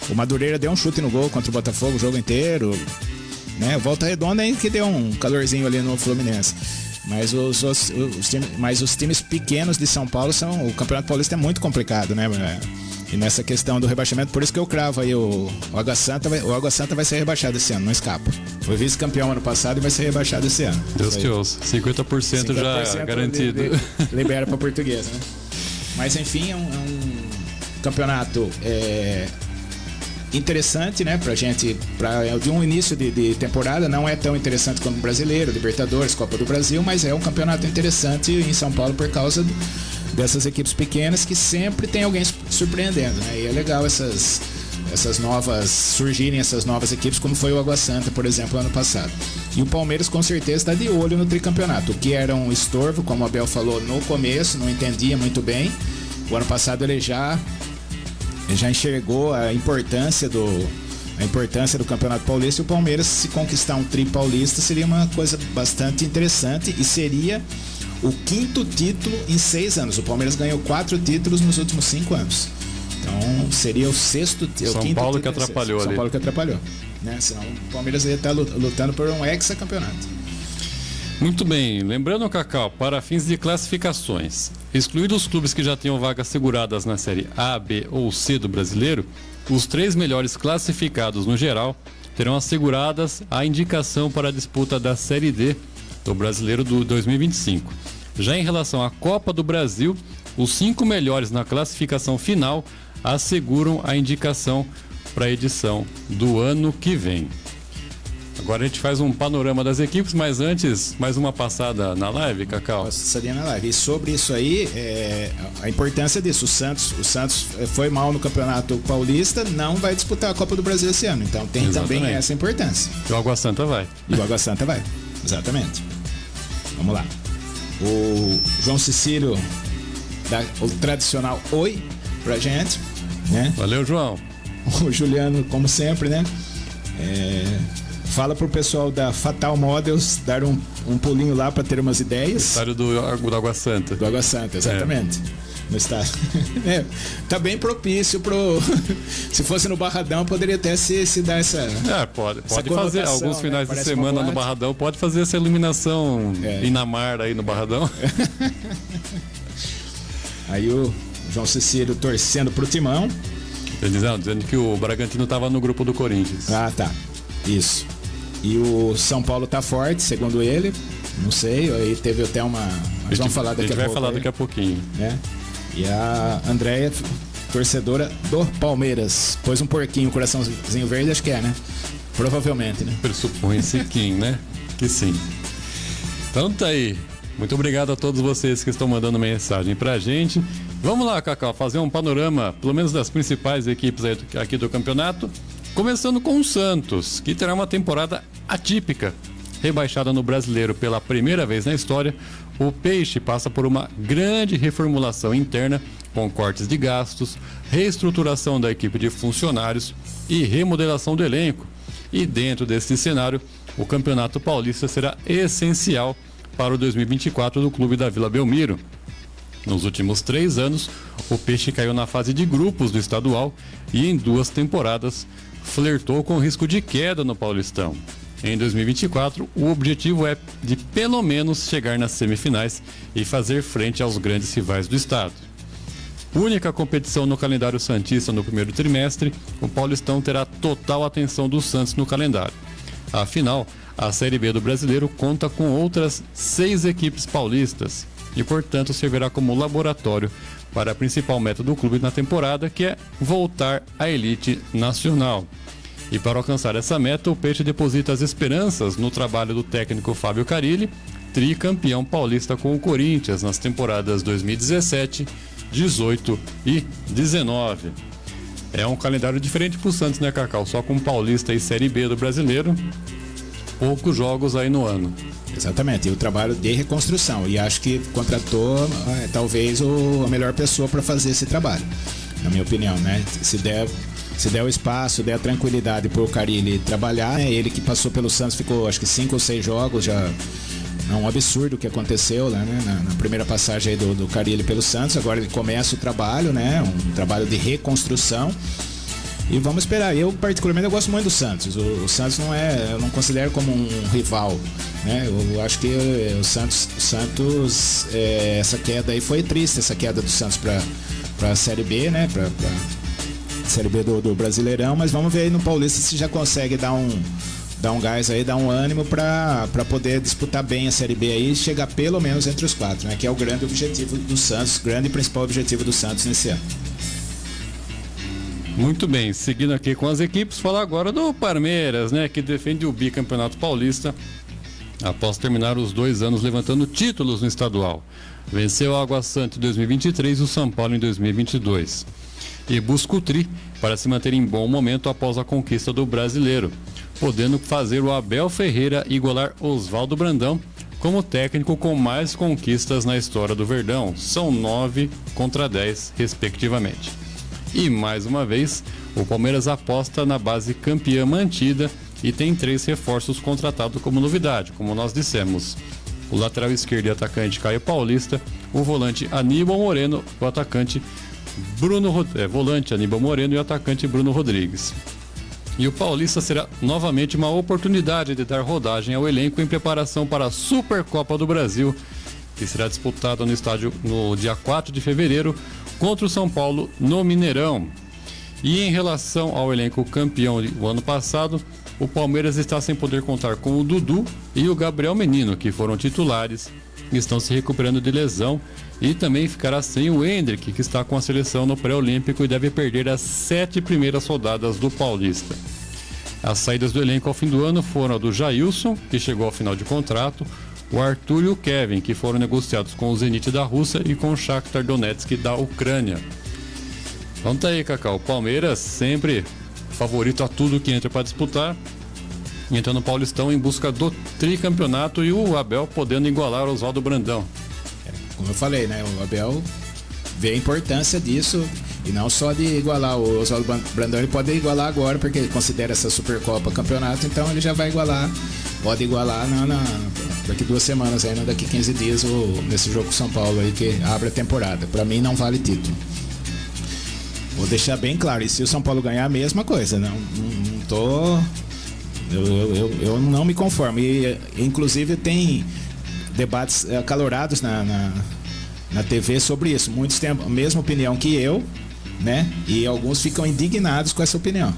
o Madureira deu um chute no gol contra o Botafogo o jogo inteiro, né? Volta Redonda aí que deu um calorzinho ali no Fluminense. Mas os times pequenos de São Paulo o Campeonato Paulista é muito complicado, né? E nessa questão do rebaixamento, por isso que eu cravo aí o Água Santa vai ser rebaixado esse ano, não escapa. Foi vice-campeão ano passado e vai ser rebaixado esse ano. Deus te ouça. 50% já garantido. Libera para Portuguesa, né? Mas enfim, é um campeonato interessante, né, pra gente, de um início de temporada. Não é tão interessante como o Brasileiro, Libertadores, Copa do Brasil, mas é um campeonato interessante em São Paulo por causa dessas equipes pequenas que sempre tem alguém surpreendendo, né? E é legal surgirem essas novas equipes, como foi o Água Santa, por exemplo, ano passado. E o Palmeiras com certeza está de olho no tricampeonato, o que era um estorvo, como o Abel falou no começo, não entendia muito bem. O ano passado ele já enxergou a importância do Campeonato Paulista, e o Palmeiras, se conquistar um tri paulista, seria uma coisa bastante interessante e seria o quinto título em 6 anos. O Palmeiras ganhou 4 títulos nos últimos 5 anos. Então seria o sexto título. São Paulo que atrapalhou ali. São Paulo que atrapalhou, né? Senão o Palmeiras ia estar lutando por um hexacampeonato. Muito bem, lembrando, Cacau, para fins de classificações, excluídos os clubes que já tenham vagas seguradas na Série A, B ou C do Brasileiro, os 3 melhores classificados no geral terão asseguradas a indicação para a disputa da Série D do Brasileiro do 2025. Já em relação à Copa do Brasil, os 5 melhores na classificação final asseguram a indicação para a edição do ano que vem. Agora a gente faz um panorama das equipes, mas antes, mais uma passada na live, Cacau. Passadinha na live. E sobre isso aí, a importância disso. O Santos foi mal no Campeonato Paulista, não vai disputar a Copa do Brasil esse ano. Então tem também essa importância. E o Água Santa vai. Exatamente. Vamos lá. O João Cecílio dá o tradicional oi pra gente, né? Valeu, João. O Juliano, como sempre, né? Fala pro pessoal da Fatal Models dar um pulinho lá para ter umas ideias. Estádio do Água Santa. Do Água Santa, exatamente. No estádio. Tá bem propício se fosse no Barradão, poderia até se dar essa. Pode fazer alguns finais de semana no Barradão, pode fazer essa iluminação Inamar aí no Barradão. Aí o João Cecílio torcendo pro Timão. Dizendo que o Bragantino tava no grupo do Corinthians. Ah, tá. Isso. E o São Paulo tá forte, segundo ele. Não sei, aí teve até uma. Mas vamos falar daqui a pouco. A gente vai falar daqui a pouquinho. Né? E a Andréia torcedora do Palmeiras. Pôs um porquinho, um coraçãozinho verde, acho que é, né? Provavelmente, né? Pressupõe-se que, né? Que sim. Então tá aí. Muito obrigado a todos vocês que estão mandando mensagem pra gente. Vamos lá, Cacau, fazer um panorama, pelo menos das principais equipes aqui do campeonato. Começando com o Santos, que terá uma temporada atípica. Rebaixada no Brasileiro pela primeira vez na história, o Peixe passa por uma grande reformulação interna, com cortes de gastos, reestruturação da equipe de funcionários e remodelação do elenco. E dentro desse cenário, o Campeonato Paulista será essencial para o 2024 do Clube da Vila Belmiro. Nos últimos 3 anos, o Peixe caiu na fase de grupos do estadual e em 2 temporadas flertou com o risco de queda no Paulistão. Em 2024, o objetivo é de pelo menos chegar nas semifinais e fazer frente aos grandes rivais do estado. Única competição no calendário santista no primeiro trimestre, o Paulistão terá total atenção do Santos no calendário. Afinal, a Série B do Brasileiro conta com outras 6 equipes paulistas e, portanto, servirá como laboratório para a principal meta do clube na temporada, que é voltar à elite nacional. E para alcançar essa meta, o Peixe deposita as esperanças no trabalho do técnico Fábio Carille, tricampeão paulista com o Corinthians nas temporadas 2017, 18 e 19. É um calendário diferente para o Santos, né, Cacau? Só com Paulista e Série B do Brasileiro, poucos jogos aí no ano. Exatamente, e o trabalho de reconstrução. E acho que contratou talvez a melhor pessoa para fazer esse trabalho, na minha opinião, né? Se der o espaço, der a tranquilidade para o Carille trabalhar, né? Ele que passou pelo Santos, ficou acho que 5 ou 6 jogos, já é um absurdo o que aconteceu, né? Na primeira passagem aí do Carille pelo Santos. Agora ele começa o trabalho, né? Um trabalho de reconstrução. E vamos esperar. Eu, particularmente, eu gosto muito do Santos. O Santos eu não considero como um rival, né? Eu acho que o Santos essa queda aí foi triste, essa queda do Santos para a Série B, né? Para Série B do Brasileirão, mas vamos ver aí no Paulista se já consegue dar um gás aí, dar um ânimo para poder disputar bem a Série B aí e chegar pelo menos entre os 4, né? Que é o grande objetivo do Santos, grande e principal objetivo do Santos nesse ano. Muito bem, seguindo aqui com as equipes, falar agora do Palmeiras, né? Que defende o bicampeonato paulista após terminar os 2 anos levantando títulos no estadual. Venceu a Água Santa em 2023 e o São Paulo em 2022. E busca o tri para se manter em bom momento após a conquista do Brasileiro, podendo fazer o Abel Ferreira igualar Oswaldo Brandão como técnico com mais conquistas na história do Verdão. São 9 contra 10, respectivamente. E mais uma vez, o Palmeiras aposta na base campeã mantida e tem 3 reforços contratados como novidade, como nós dissemos. O lateral esquerdo e atacante Caio Paulista, o volante Aníbal Moreno, o atacante volante Aníbal Moreno e o atacante Bruno Rodrigues. E o Paulista será novamente uma oportunidade de dar rodagem ao elenco em preparação para a Supercopa do Brasil, que será disputada no estádio no dia 4 de fevereiro, contra o São Paulo no Mineirão. E em relação ao elenco campeão do ano passado, o Palmeiras está sem poder contar com o Dudu e o Gabriel Menino, que foram titulares e estão se recuperando de lesão, e também ficará sem o Hendrick, que está com a seleção no pré-olímpico e deve perder as 7 primeiras rodadas do Paulista. As saídas do elenco ao fim do ano foram a do Jailson, que chegou ao final de contrato, o Arthur e o Kevin, que foram negociados com o Zenit da Rússia e com o Shakhtar Donetsk da Ucrânia. Então tá aí, Cacau. O Palmeiras sempre favorito a tudo que entra para disputar. Entra no Paulistão em busca do tricampeonato e o Abel podendo igualar o Oswaldo Brandão. Como eu falei, né? O Abel vê a importância disso e não só de igualar o Oswaldo Brandão, ele pode igualar agora porque ele considera essa Supercopa campeonato, então ele já vai igualar, pode igualar daqui 2 semanas, aí, daqui 15 dias nesse jogo com São Paulo aí que abre a temporada. Para mim não vale título. Vou deixar bem claro, e se o São Paulo ganhar, a mesma coisa, não tô... Eu não me conformo. E, inclusive, tem debates acalorados na TV sobre isso. Muitos têm a mesma opinião que eu, né? E alguns ficam indignados com essa opinião.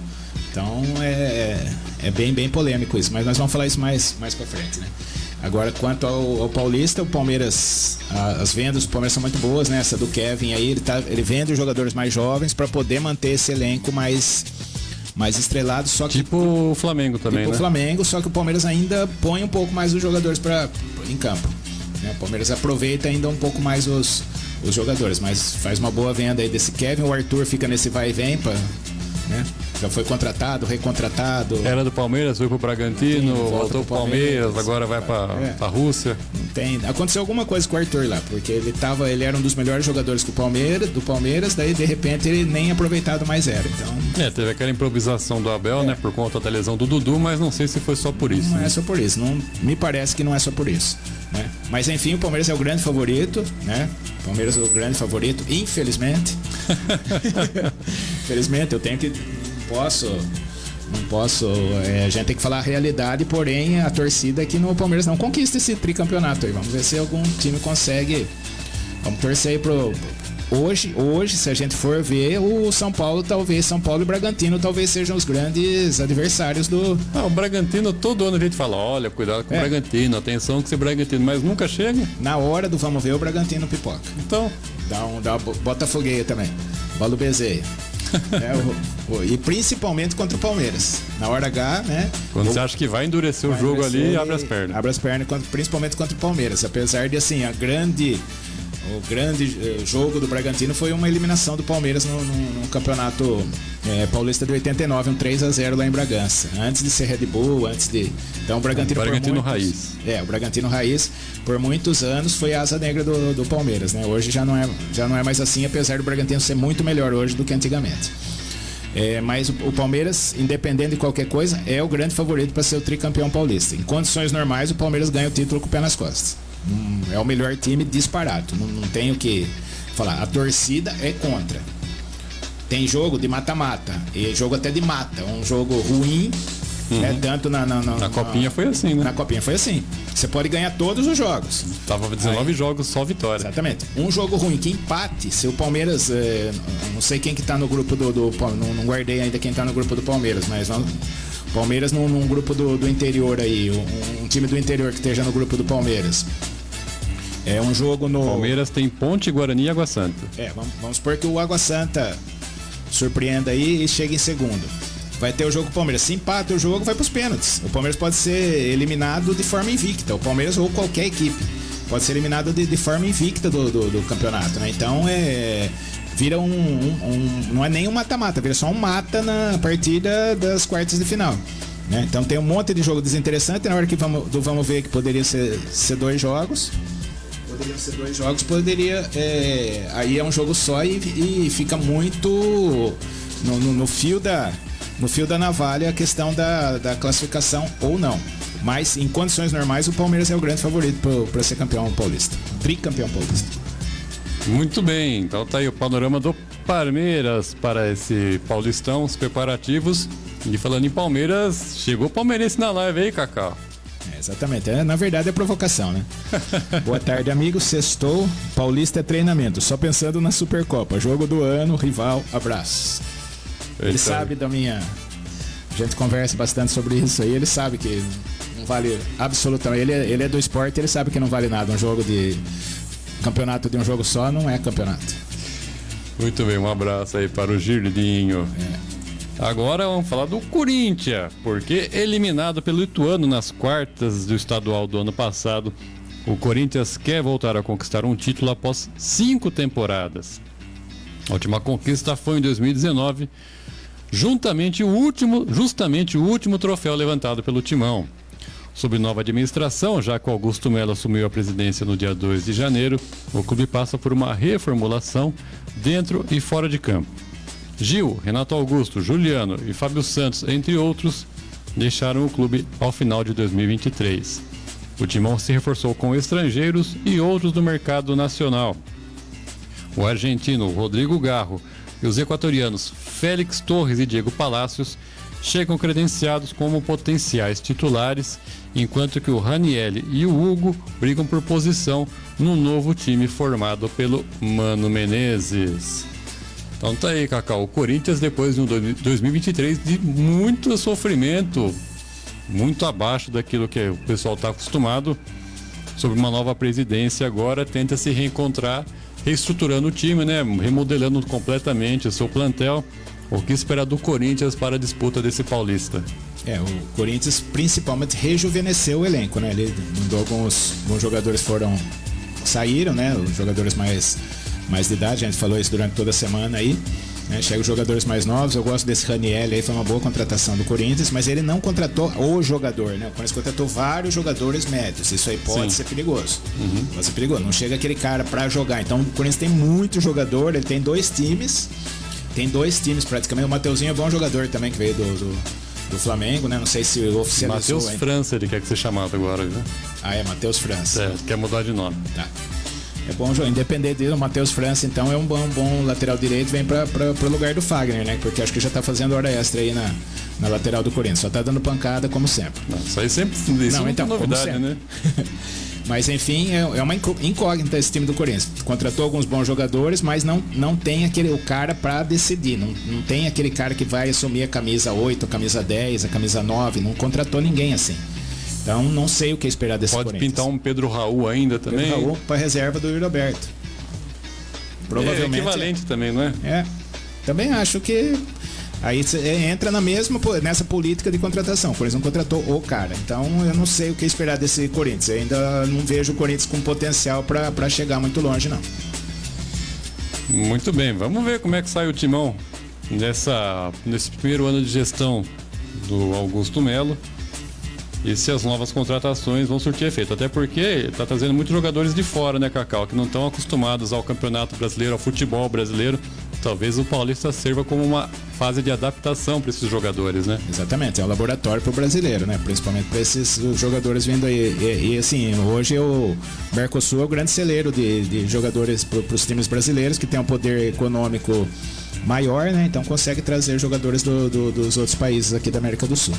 Então, é bem polêmico isso. Mas nós vamos falar isso mais pra frente, né? Agora, quanto ao Paulista, o Palmeiras, as vendas do Palmeiras são muito boas, né? Essa do Kevin aí, ele vende os jogadores mais jovens para poder manter esse elenco mais estrelado. Só que, tipo o Flamengo também, tipo né? o Flamengo, só que o Palmeiras ainda põe um pouco mais os jogadores em campo, né? O Palmeiras aproveita ainda um pouco mais os jogadores, mas faz uma boa venda aí desse Kevin. O Arthur fica nesse vai e vem, né? Já foi contratado, recontratado. Era do Palmeiras, foi pro Bragantino, voltou pro Palmeiras, agora vai pra Rússia. Não tem. Aconteceu alguma coisa com o Arthur lá, porque ele era um dos melhores jogadores do Palmeiras, daí de repente ele nem aproveitado mais era. Então. Teve aquela improvisação do Abel, né? Por conta da lesão do Dudu, mas não sei se foi só por isso. Não né? é só por isso. Não, me parece que não é só por isso. Né? Mas enfim, o Palmeiras é o grande favorito, né? O Palmeiras é o grande favorito, infelizmente. Infelizmente, eu tenho que. Não posso. A gente tem que falar a realidade, porém a torcida aqui no Palmeiras não conquista esse tricampeonato aí. Vamos ver se algum time consegue. Vamos torcer aí pro. Hoje, se a gente for ver, o São Paulo e o Bragantino talvez sejam os grandes adversários do. O Bragantino, todo ano a gente fala, olha, cuidado com o Bragantino, atenção com esse Bragantino, mas nunca chega. Na hora do vamos ver, o Bragantino pipoca. Então. Dá uma botafogueia também. Bola o Bezerra. E principalmente contra o Palmeiras. Na hora H, né? Quando você acha que vai endurecer o jogo ali, abre as pernas. Abre as pernas, principalmente contra o Palmeiras. Apesar de, assim, o grande jogo do Bragantino foi uma eliminação do Palmeiras no campeonato paulista de 89, um 3-0 lá em Bragança. Antes de ser Red Bull, Então o Bragantino Raiz. O Bragantino Raiz, por muitos anos, foi a asa negra do Palmeiras, né? Hoje já não é mais assim, apesar do Bragantino ser muito melhor hoje do que antigamente. Mas o Palmeiras, independente de qualquer coisa, é o grande favorito para ser o tricampeão paulista. Em condições normais, o Palmeiras ganha o título com o pé nas costas. É o melhor time disparado. Não tenho o que falar. A torcida é contra. Tem jogo de mata-mata e jogo até de mata. Um jogo ruim. Tanto na Copinha foi assim, né? Na Copinha foi assim. Você pode ganhar todos os jogos. Tava 19 jogos, só vitória. Exatamente. Um jogo ruim que empate, se o Palmeiras. Não sei quem que tá no grupo do não guardei ainda quem tá no grupo do Palmeiras, mas Palmeiras num grupo do interior aí. Um time do interior que esteja no grupo do Palmeiras. É um jogo no. Palmeiras tem Ponte, Guarani e Água Santa. Vamos supor que o Água Santa surpreenda aí e chega em segundo. Vai ter o jogo com o Palmeiras. Se empata o jogo, vai para os pênaltis. O Palmeiras pode ser eliminado de forma invicta. O Palmeiras ou qualquer equipe pode ser eliminado de forma invicta do campeonato, né? Então vira não é nem um mata-mata, vira só um mata na partida das quartas de final, né? Então tem um monte de jogo desinteressante. Na hora que vamos ver que poderia ser 2 jogos. Poderiam ser 2 jogos, aí é um jogo só e fica muito no fio da navalha a questão da classificação ou não. Mas em condições normais o Palmeiras é o grande favorito para ser campeão paulista, tricampeão paulista. Muito bem, então tá aí o panorama do Palmeiras para esse Paulistão, os preparativos. E falando em Palmeiras, chegou o palmeirense na live aí, Cacau. Exatamente, na verdade é provocação, né? Boa tarde, amigos. Sextou, Paulista é treinamento, só pensando na Supercopa, jogo do ano, rival, abraço. Ele sabe da minha. A gente conversa bastante sobre isso aí. Ele sabe que não vale absolutamente. Ele é do esporte, ele sabe que não vale nada. Um jogo de campeonato de um jogo só não é campeonato. Muito bem, um abraço aí para o Girdinho. Agora vamos falar do Corinthians, porque eliminado pelo Ituano nas quartas do estadual do ano passado, o Corinthians quer voltar a conquistar um título após 5 temporadas. A última conquista foi em 2019, justamente o último troféu levantado pelo Timão. Sob nova administração, já que o Augusto Melo assumiu a presidência no dia 2 de janeiro, o clube passa por uma reformulação dentro e fora de campo. Gil, Renato Augusto, Juliano e Fábio Santos, entre outros, deixaram o clube ao final de 2023. O Timão se reforçou com estrangeiros e outros do mercado nacional. O argentino Rodrigo Garro e os equatorianos Félix Torres e Diego Palacios chegam credenciados como potenciais titulares, enquanto que o Ranieri e o Hugo brigam por posição no novo time formado pelo Mano Menezes. Então tá aí, Cacau, o Corinthians depois de um 2023 de muito sofrimento muito abaixo daquilo que o pessoal está acostumado. Sobre uma nova presidência agora, tenta se reencontrar, reestruturando o time, né? Remodelando completamente o seu plantel. O que esperar do Corinthians para a disputa desse Paulista? O Corinthians principalmente rejuvenesceu o elenco, né? Ele mandou alguns jogadores saíram, né? Os jogadores mais de idade, a gente falou isso durante toda a semana aí. Né? Chegam os jogadores mais novos, eu gosto desse Raniel aí, foi uma boa contratação do Corinthians, mas ele não contratou o jogador, né? O Corinthians contratou vários jogadores médios, isso aí pode ser perigoso. Pode ser perigoso, não chega aquele cara pra jogar. Então o Corinthians tem muito jogador, ele tem dois times praticamente. O Mateuzinho é bom jogador também, que veio do Flamengo, né? Não sei se oficializou. Matheus França, ele quer que seja chamado agora, viu? Matheus França. Quer mudar de nome. Tá. É bom jogo, independente dele, o Matheus França então é um bom lateral direito, vem pro lugar do Fagner, né? Porque acho que já tá fazendo hora extra aí na lateral do Corinthians, só tá dando pancada como sempre. Isso aí sempre não é novidade, né? Mas enfim, é uma incógnita esse time do Corinthians. Contratou alguns bons jogadores, mas não tem o cara pra decidir, não tem aquele cara que vai assumir a camisa 8, a camisa 10, a camisa 9, não contratou ninguém assim. Então não sei o que esperar desse Corinthians. Pode pintar um Pedro Raul ainda também? Pedro Raul para reserva do Yuri Alberto. Provavelmente. É equivalente também, não é? Também acho que aí entra nessa política de contratação. O Corinthians não contratou o cara. Então eu não sei o que esperar desse Corinthians. Eu ainda não vejo o Corinthians com potencial para chegar muito longe, não. Muito bem, vamos ver como é que sai o timão nesse primeiro ano de gestão do Augusto Melo. E se as novas contratações vão surtir efeito. Até porque está trazendo muitos jogadores de fora, né, Cacau? Que não estão acostumados ao Campeonato Brasileiro, ao futebol brasileiro. Talvez o Paulista sirva como uma fase de adaptação para esses jogadores, né? Exatamente, é um laboratório para o brasileiro, né? Principalmente para esses jogadores vindo aí. E assim, hoje o Mercosul é o grande celeiro de jogadores para os times brasileiros, que tem um poder econômico maior, né? Então consegue trazer jogadores dos outros países aqui da América do Sul.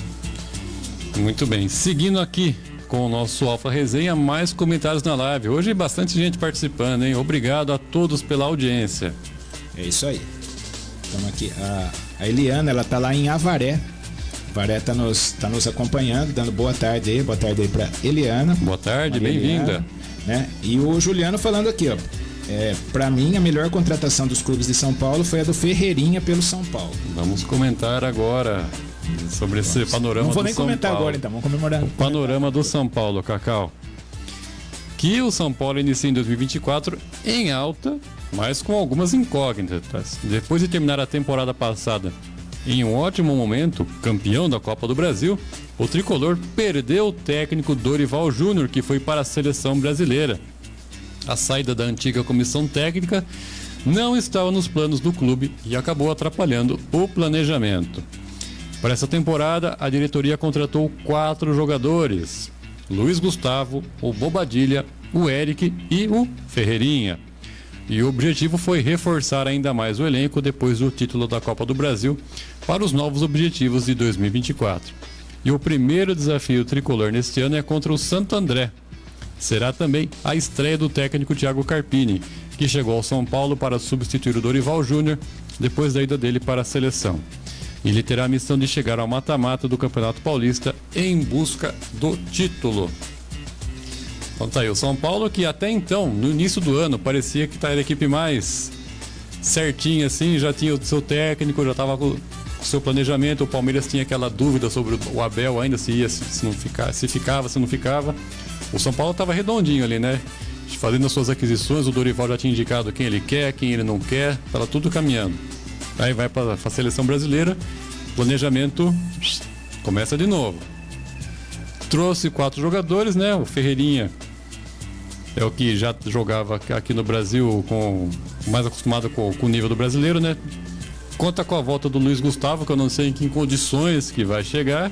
Muito bem, seguindo aqui com o nosso Alfa Resenha, mais comentários na live. Hoje bastante gente participando, hein? Obrigado a todos pela audiência. É isso aí. Estamos aqui. A Eliana, ela tá lá em Avaré. Avaré tá nos acompanhando, dando boa tarde aí. Boa tarde aí pra Eliana. Boa tarde, bem-vinda. Né? E o Juliano falando aqui, ó. Para mim, a melhor contratação dos clubes de São Paulo foi a do Ferreirinha pelo São Paulo. Vamos comentar agora sobre esse panorama do São Paulo. Não vou nem comentar agora, então. Vamos comemorar. O panorama do São Paulo, Cacau. Que o São Paulo inicia em 2024 em alta, mas com algumas incógnitas. Depois de terminar a temporada passada em um ótimo momento, campeão da Copa do Brasil, o tricolor perdeu o técnico Dorival Júnior, que foi para a seleção brasileira. A saída da antiga comissão técnica não estava nos planos do clube e acabou atrapalhando o planejamento. Para essa temporada, a diretoria contratou 4 jogadores: Luiz Gustavo, o Bobadilha, o Eric e o Ferreirinha. E o objetivo foi reforçar ainda mais o elenco depois do título da Copa do Brasil para os novos objetivos de 2024. E o primeiro desafio tricolor neste ano é contra o Santo André. Será também a estreia do técnico Thiago Carpini, que chegou ao São Paulo para substituir o Dorival Júnior depois da ida dele para a seleção. Ele terá a missão de chegar ao mata-mata do Campeonato Paulista em busca do título. Então tá aí o São Paulo, que até então, no início do ano, parecia que era a equipe mais certinha assim, já tinha o seu técnico, já estava com o seu planejamento. O Palmeiras tinha aquela dúvida sobre o Abel ainda, se ia, se ficava, se não ficava. O São Paulo estava redondinho ali, né? Fazendo as suas aquisições, o Dorival já tinha indicado quem ele quer, quem ele não quer, estava tudo caminhando. Aí vai para a seleção brasileira, planejamento começa de novo. Trouxe 4 jogadores, né? O Ferreirinha é o que já jogava aqui no Brasil, mais acostumado com o nível do brasileiro, né? Conta com a volta do Luiz Gustavo, que eu não sei em que condições que vai chegar,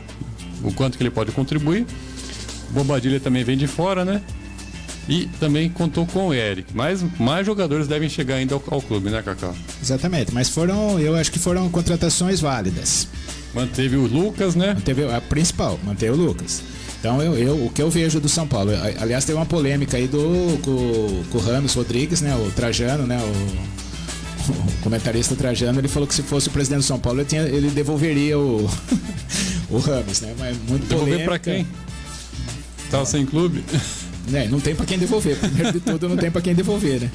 o quanto que ele pode contribuir. O Bobadilha também vem de fora, né? E também contou com o Eric. Mas mais jogadores devem chegar ainda ao clube, né, Cacau? Exatamente, mas eu acho que foram contratações válidas. Manteve o Lucas, né? Manteve a principal, manteve o Lucas. Então o que eu vejo do São Paulo, aliás, teve uma polêmica aí com o Ramos Rodrigues, né? O Trajano, né? O comentarista Trajano, ele falou que se fosse o presidente do São Paulo, ele devolveria o o Rames, né? Mas muito Devolver polêmica. pra quem? Tava sem clube? Não tem pra quem devolver. Primeiro de tudo, não tem pra quem devolver, né?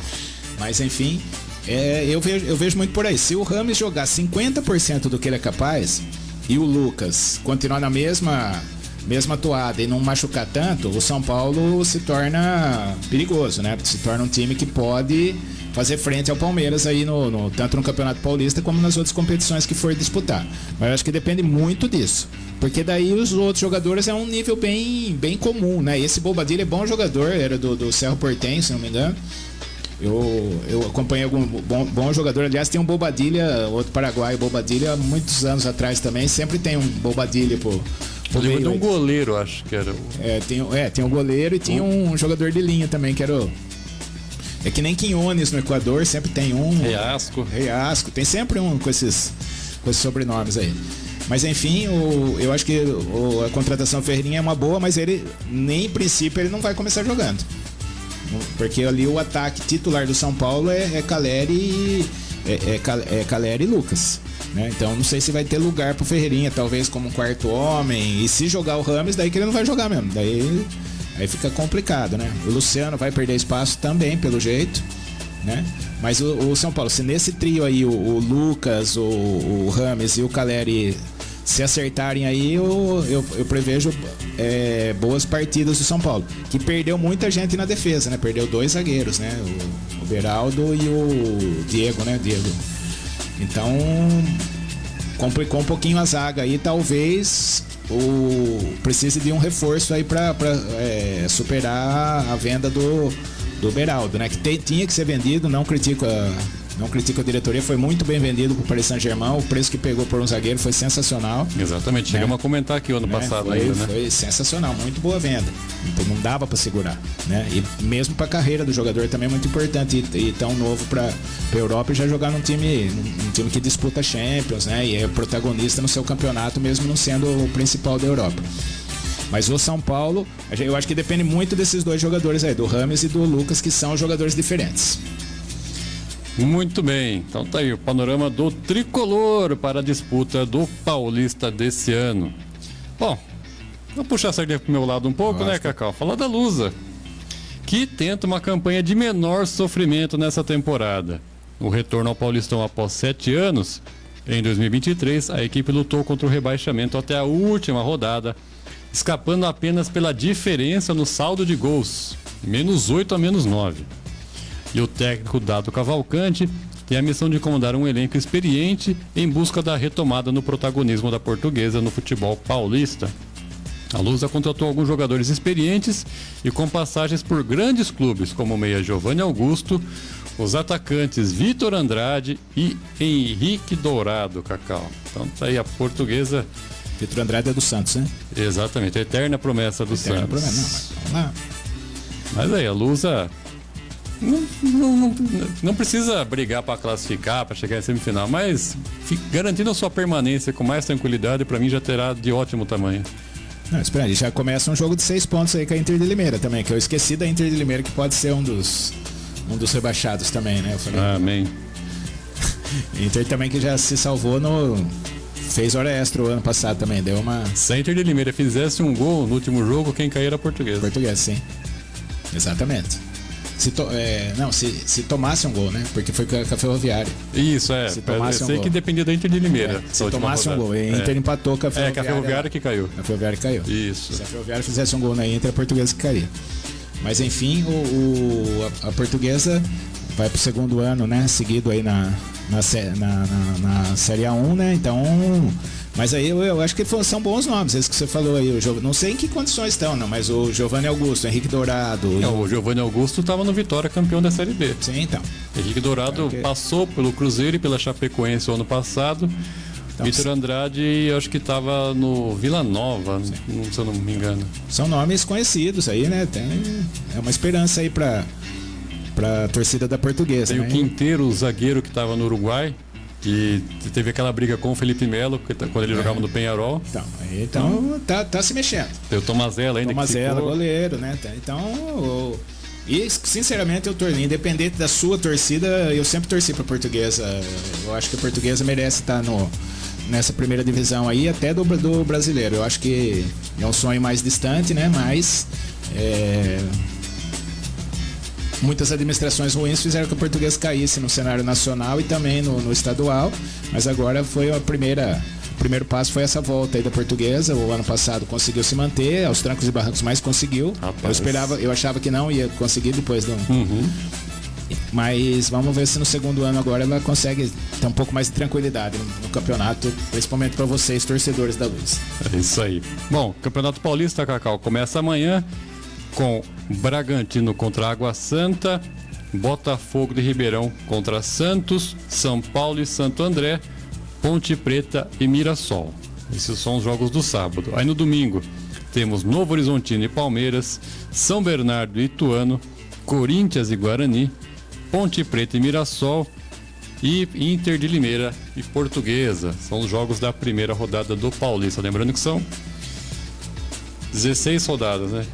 Mas enfim, eu vejo muito por aí. Se o Rames jogar 50% do que ele é capaz e o Lucas continuar na mesma toada e não machucar tanto, o São Paulo se torna perigoso, né? Se torna um time que pode fazer frente ao Palmeiras aí tanto no Campeonato Paulista como nas outras competições que for disputar. Mas eu acho que depende muito disso. Porque daí os outros jogadores é um nível bem comum, né? Esse Bobadilla é bom jogador, era do Cerro Porteño, se não me engano. Eu acompanhei algum bom jogador. Aliás, tem um Bobadilla, outro paraguaio Bobadilla, há muitos anos atrás também. Sempre tem um Bobadilla pro meio. Tem um goleiro, acho que era. Tem um goleiro e tinha um jogador de linha também, que era é que nem Quinones no Equador, sempre tem um. Reasco. Tem sempre um com esses sobrenomes aí. Mas enfim, eu acho que a contratação Ferreirinha é uma boa, mas ele, nem em princípio, ele não vai começar jogando. Porque ali o ataque titular do São Paulo é Caleri e Lucas, né? Então não sei se vai ter lugar pro Ferreirinha, talvez como um quarto homem. E se jogar o Rames, daí que ele não vai jogar mesmo. Aí fica complicado, né? O Luciano vai perder espaço também, pelo jeito, né? Mas o São Paulo, se nesse trio aí o Lucas, o Rames e o Caleri se acertarem aí, eu prevejo boas partidas do São Paulo, que perdeu muita gente na defesa, né? Perdeu 2 zagueiros, né? O Beraldo e o Diego, né? Então complicou um pouquinho a zaga aí, talvez precise de um reforço aí para superar a venda do Beraldo, né? Que tinha que ser vendido, não critico a diretoria, foi muito bem vendido pro Paris Saint-Germain, o preço que pegou por um zagueiro foi sensacional. Exatamente, chegamos a comentar aqui o ano passado ainda, né? Foi sensacional, muito boa venda, então não dava para segurar, né? E mesmo para a carreira do jogador também é muito importante ir tão novo para Europa e já jogar num time que disputa Champions, né? E é protagonista no seu campeonato, mesmo não sendo o principal da Europa. Mas o São Paulo, eu acho que depende muito desses 2 jogadores aí, do Rames e do Lucas, que são jogadores diferentes. Muito bem, então tá aí o panorama do tricolor para a disputa do Paulista desse ano. Bom, vou puxar a sardinha pro meu lado um pouco, né, Cacau? Falar da Lusa, que tenta uma campanha de menor sofrimento nessa temporada. O retorno ao Paulistão após 7 anos, em 2023, a equipe lutou contra o rebaixamento até a última rodada, escapando apenas pela diferença no saldo de gols, -8 a -9. E o técnico Dado Cavalcante tem a missão de comandar um elenco experiente em busca da retomada no protagonismo da Portuguesa no futebol paulista. A Lusa contratou alguns jogadores experientes e com passagens por grandes clubes, como o meia Giovanni Augusto, os atacantes Vitor Andrade e Henrique Dourado, Cacau. Então tá aí a Portuguesa. Vitor Andrade é do Santos, né? Exatamente, a eterna promessa do Santos. Promessa. Não, mas vamos lá. Mas aí, a Lusa não precisa brigar para classificar, para chegar em semifinal, mas garantindo a sua permanência com mais tranquilidade, para mim já terá de ótimo tamanho. Não, espera aí, já começa um jogo de 6 pontos aí com a Inter de Limeira também, que eu esqueci da Inter de Limeira, que pode ser um dos rebaixados também, né? Eu falei, amém. Inter também que já se salvou fez hora extra o ano passado também, deu uma... Se a Inter de Limeira fizesse um gol no último jogo, quem caía era a Portuguesa. Portuguesa, sim. Exatamente. Se tomasse um gol, né? Porque foi com a Ferroviária. Isso, Se tomasse eu sei que dependia da Inter de Limeira. Se tomasse um gol, a Inter empatou com a Ferroviária. Que a Ferroviária que caiu. A Ferroviária que caiu. Isso. Se a Ferroviária fizesse um gol na Inter, a Portuguesa que caía. Mas enfim, a Portuguesa vai pro 2º ano, né? Seguido aí na Série A1, né? Então... Mas aí eu acho que são bons nomes, esses que você falou aí. Não sei em que condições estão, não, mas o Giovanni Augusto, o Henrique Dourado... O Giovanni Augusto estava no Vitória, campeão da Série B. Sim, então. Henrique Dourado passou pelo Cruzeiro e pela Chapecoense o ano passado. Então, Vitor Andrade, eu acho que estava no Vila Nova, se eu não me engano. São nomes conhecidos aí, né? É uma esperança aí para a torcida da Portuguesa. Tem né? o Quinteiro, o zagueiro que estava no Uruguai, que teve aquela briga com o Felipe Melo quando ele jogava no Penharol. Então tá se mexendo. Tem o Tomazella ainda. Tomazella, goleiro, né? Então, e sinceramente, independente da sua torcida, eu sempre torci pra Portuguesa. Eu acho que a Portuguesa merece estar nessa primeira divisão aí, até do brasileiro. Eu acho que é um sonho mais distante, né? Mas muitas administrações ruins fizeram que o Portuguesa caísse no cenário nacional e também no estadual, mas agora foi o primeiro passo foi essa volta aí da Portuguesa. O ano passado conseguiu se manter, aos trancos e barrancos, mas conseguiu. Rapaz. Eu achava que não ia conseguir depois do... Mas vamos ver se no segundo ano agora ela consegue ter um pouco mais de tranquilidade no campeonato, principalmente para vocês, torcedores da Luz. É isso aí. Bom, Campeonato Paulista, Cacau, começa amanhã com Bragantino contra Água Santa, Botafogo de Ribeirão contra Santos, São Paulo e Santo André, Ponte Preta e Mirassol. Esses são os jogos do sábado. Aí no domingo temos Novo Horizontino e Palmeiras, São Bernardo e Ituano, Corinthians e Guarani, Ponte Preta e Mirassol e Inter de Limeira e Portuguesa. São os jogos da primeira rodada do Paulista. Lembrando que são 16 rodadas, né?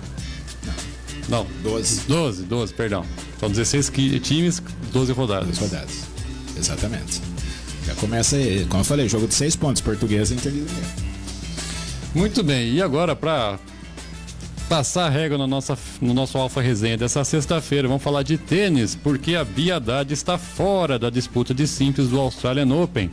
Não, 12, perdão. São 16 times, 12 rodadas. 12 rodadas, exatamente. Já começa, como eu falei, jogo de 6 pontos, Portuguesa e Inter de Limeira. Muito bem, e agora para passar a régua no nosso Alfa Resenha dessa sexta-feira, vamos falar de tênis, porque a Bia Haddad está fora da disputa de simples do Australian Open.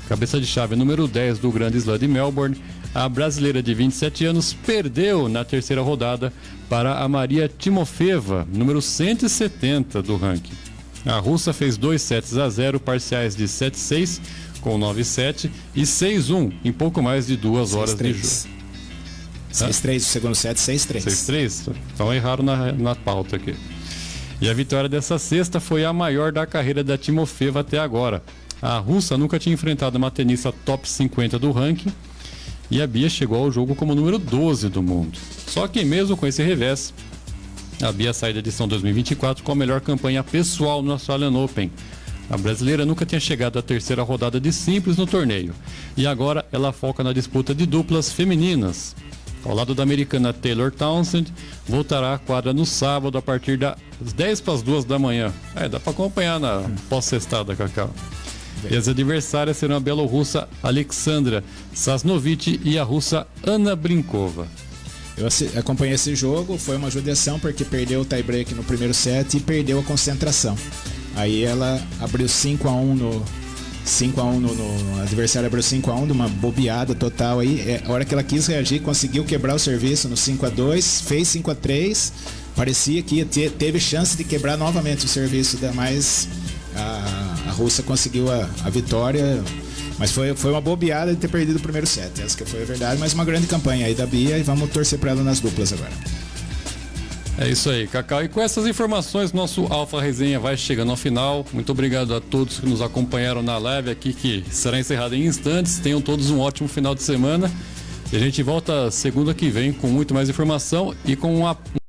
Cabeça de chave número 10 do Grande Slam de Melbourne, a brasileira de 27 anos perdeu na terceira rodada para a Maria Timofeeva, número 170 do ranking. A russa fez 2-0, parciais de 7-6 com 9-7 e 6-1 em pouco mais de 2 horas de jogo. 6-3, o segundo set, 6-3. 6-3? Então erraram na pauta aqui. E a vitória dessa sexta foi a maior da carreira da Timofeeva até agora. A russa nunca tinha enfrentado uma tenista top 50 do ranking e a Bia chegou ao jogo como número 12 do mundo. Só que mesmo com esse revés, a Bia sai da edição 2024 com a melhor campanha pessoal no Australian Open. A brasileira nunca tinha chegado à terceira rodada de simples no torneio e agora ela foca na disputa de duplas femininas. Ao lado da americana Taylor Townsend, voltará à quadra no sábado a partir das 10:02 da manhã. Dá para acompanhar na pós-sextada, Cacau. E as adversárias serão a bielorrussa Alexandra Sasnovich e a russa Ana Brinkova. Eu acompanhei esse jogo, foi uma judiação porque perdeu o tie-break no primeiro set e perdeu a concentração. Aí ela abriu 5-1 no adversário, abriu 5-1 de uma bobeada total aí. A hora que ela quis reagir, conseguiu quebrar o serviço no 5-2, fez 5-3, parecia que teve chance de quebrar novamente o serviço, mas a russa conseguiu a vitória. Mas foi uma bobeada de ter perdido o primeiro set, essa que foi a verdade, mas uma grande campanha aí da Bia e vamos torcer para ela nas duplas agora. É isso aí, Cacau. E com essas informações, nosso Alfa Resenha vai chegando ao final. Muito obrigado a todos que nos acompanharam na live aqui, que será encerrada em instantes. Tenham todos um ótimo final de semana. E a gente volta segunda que vem com muito mais informação e com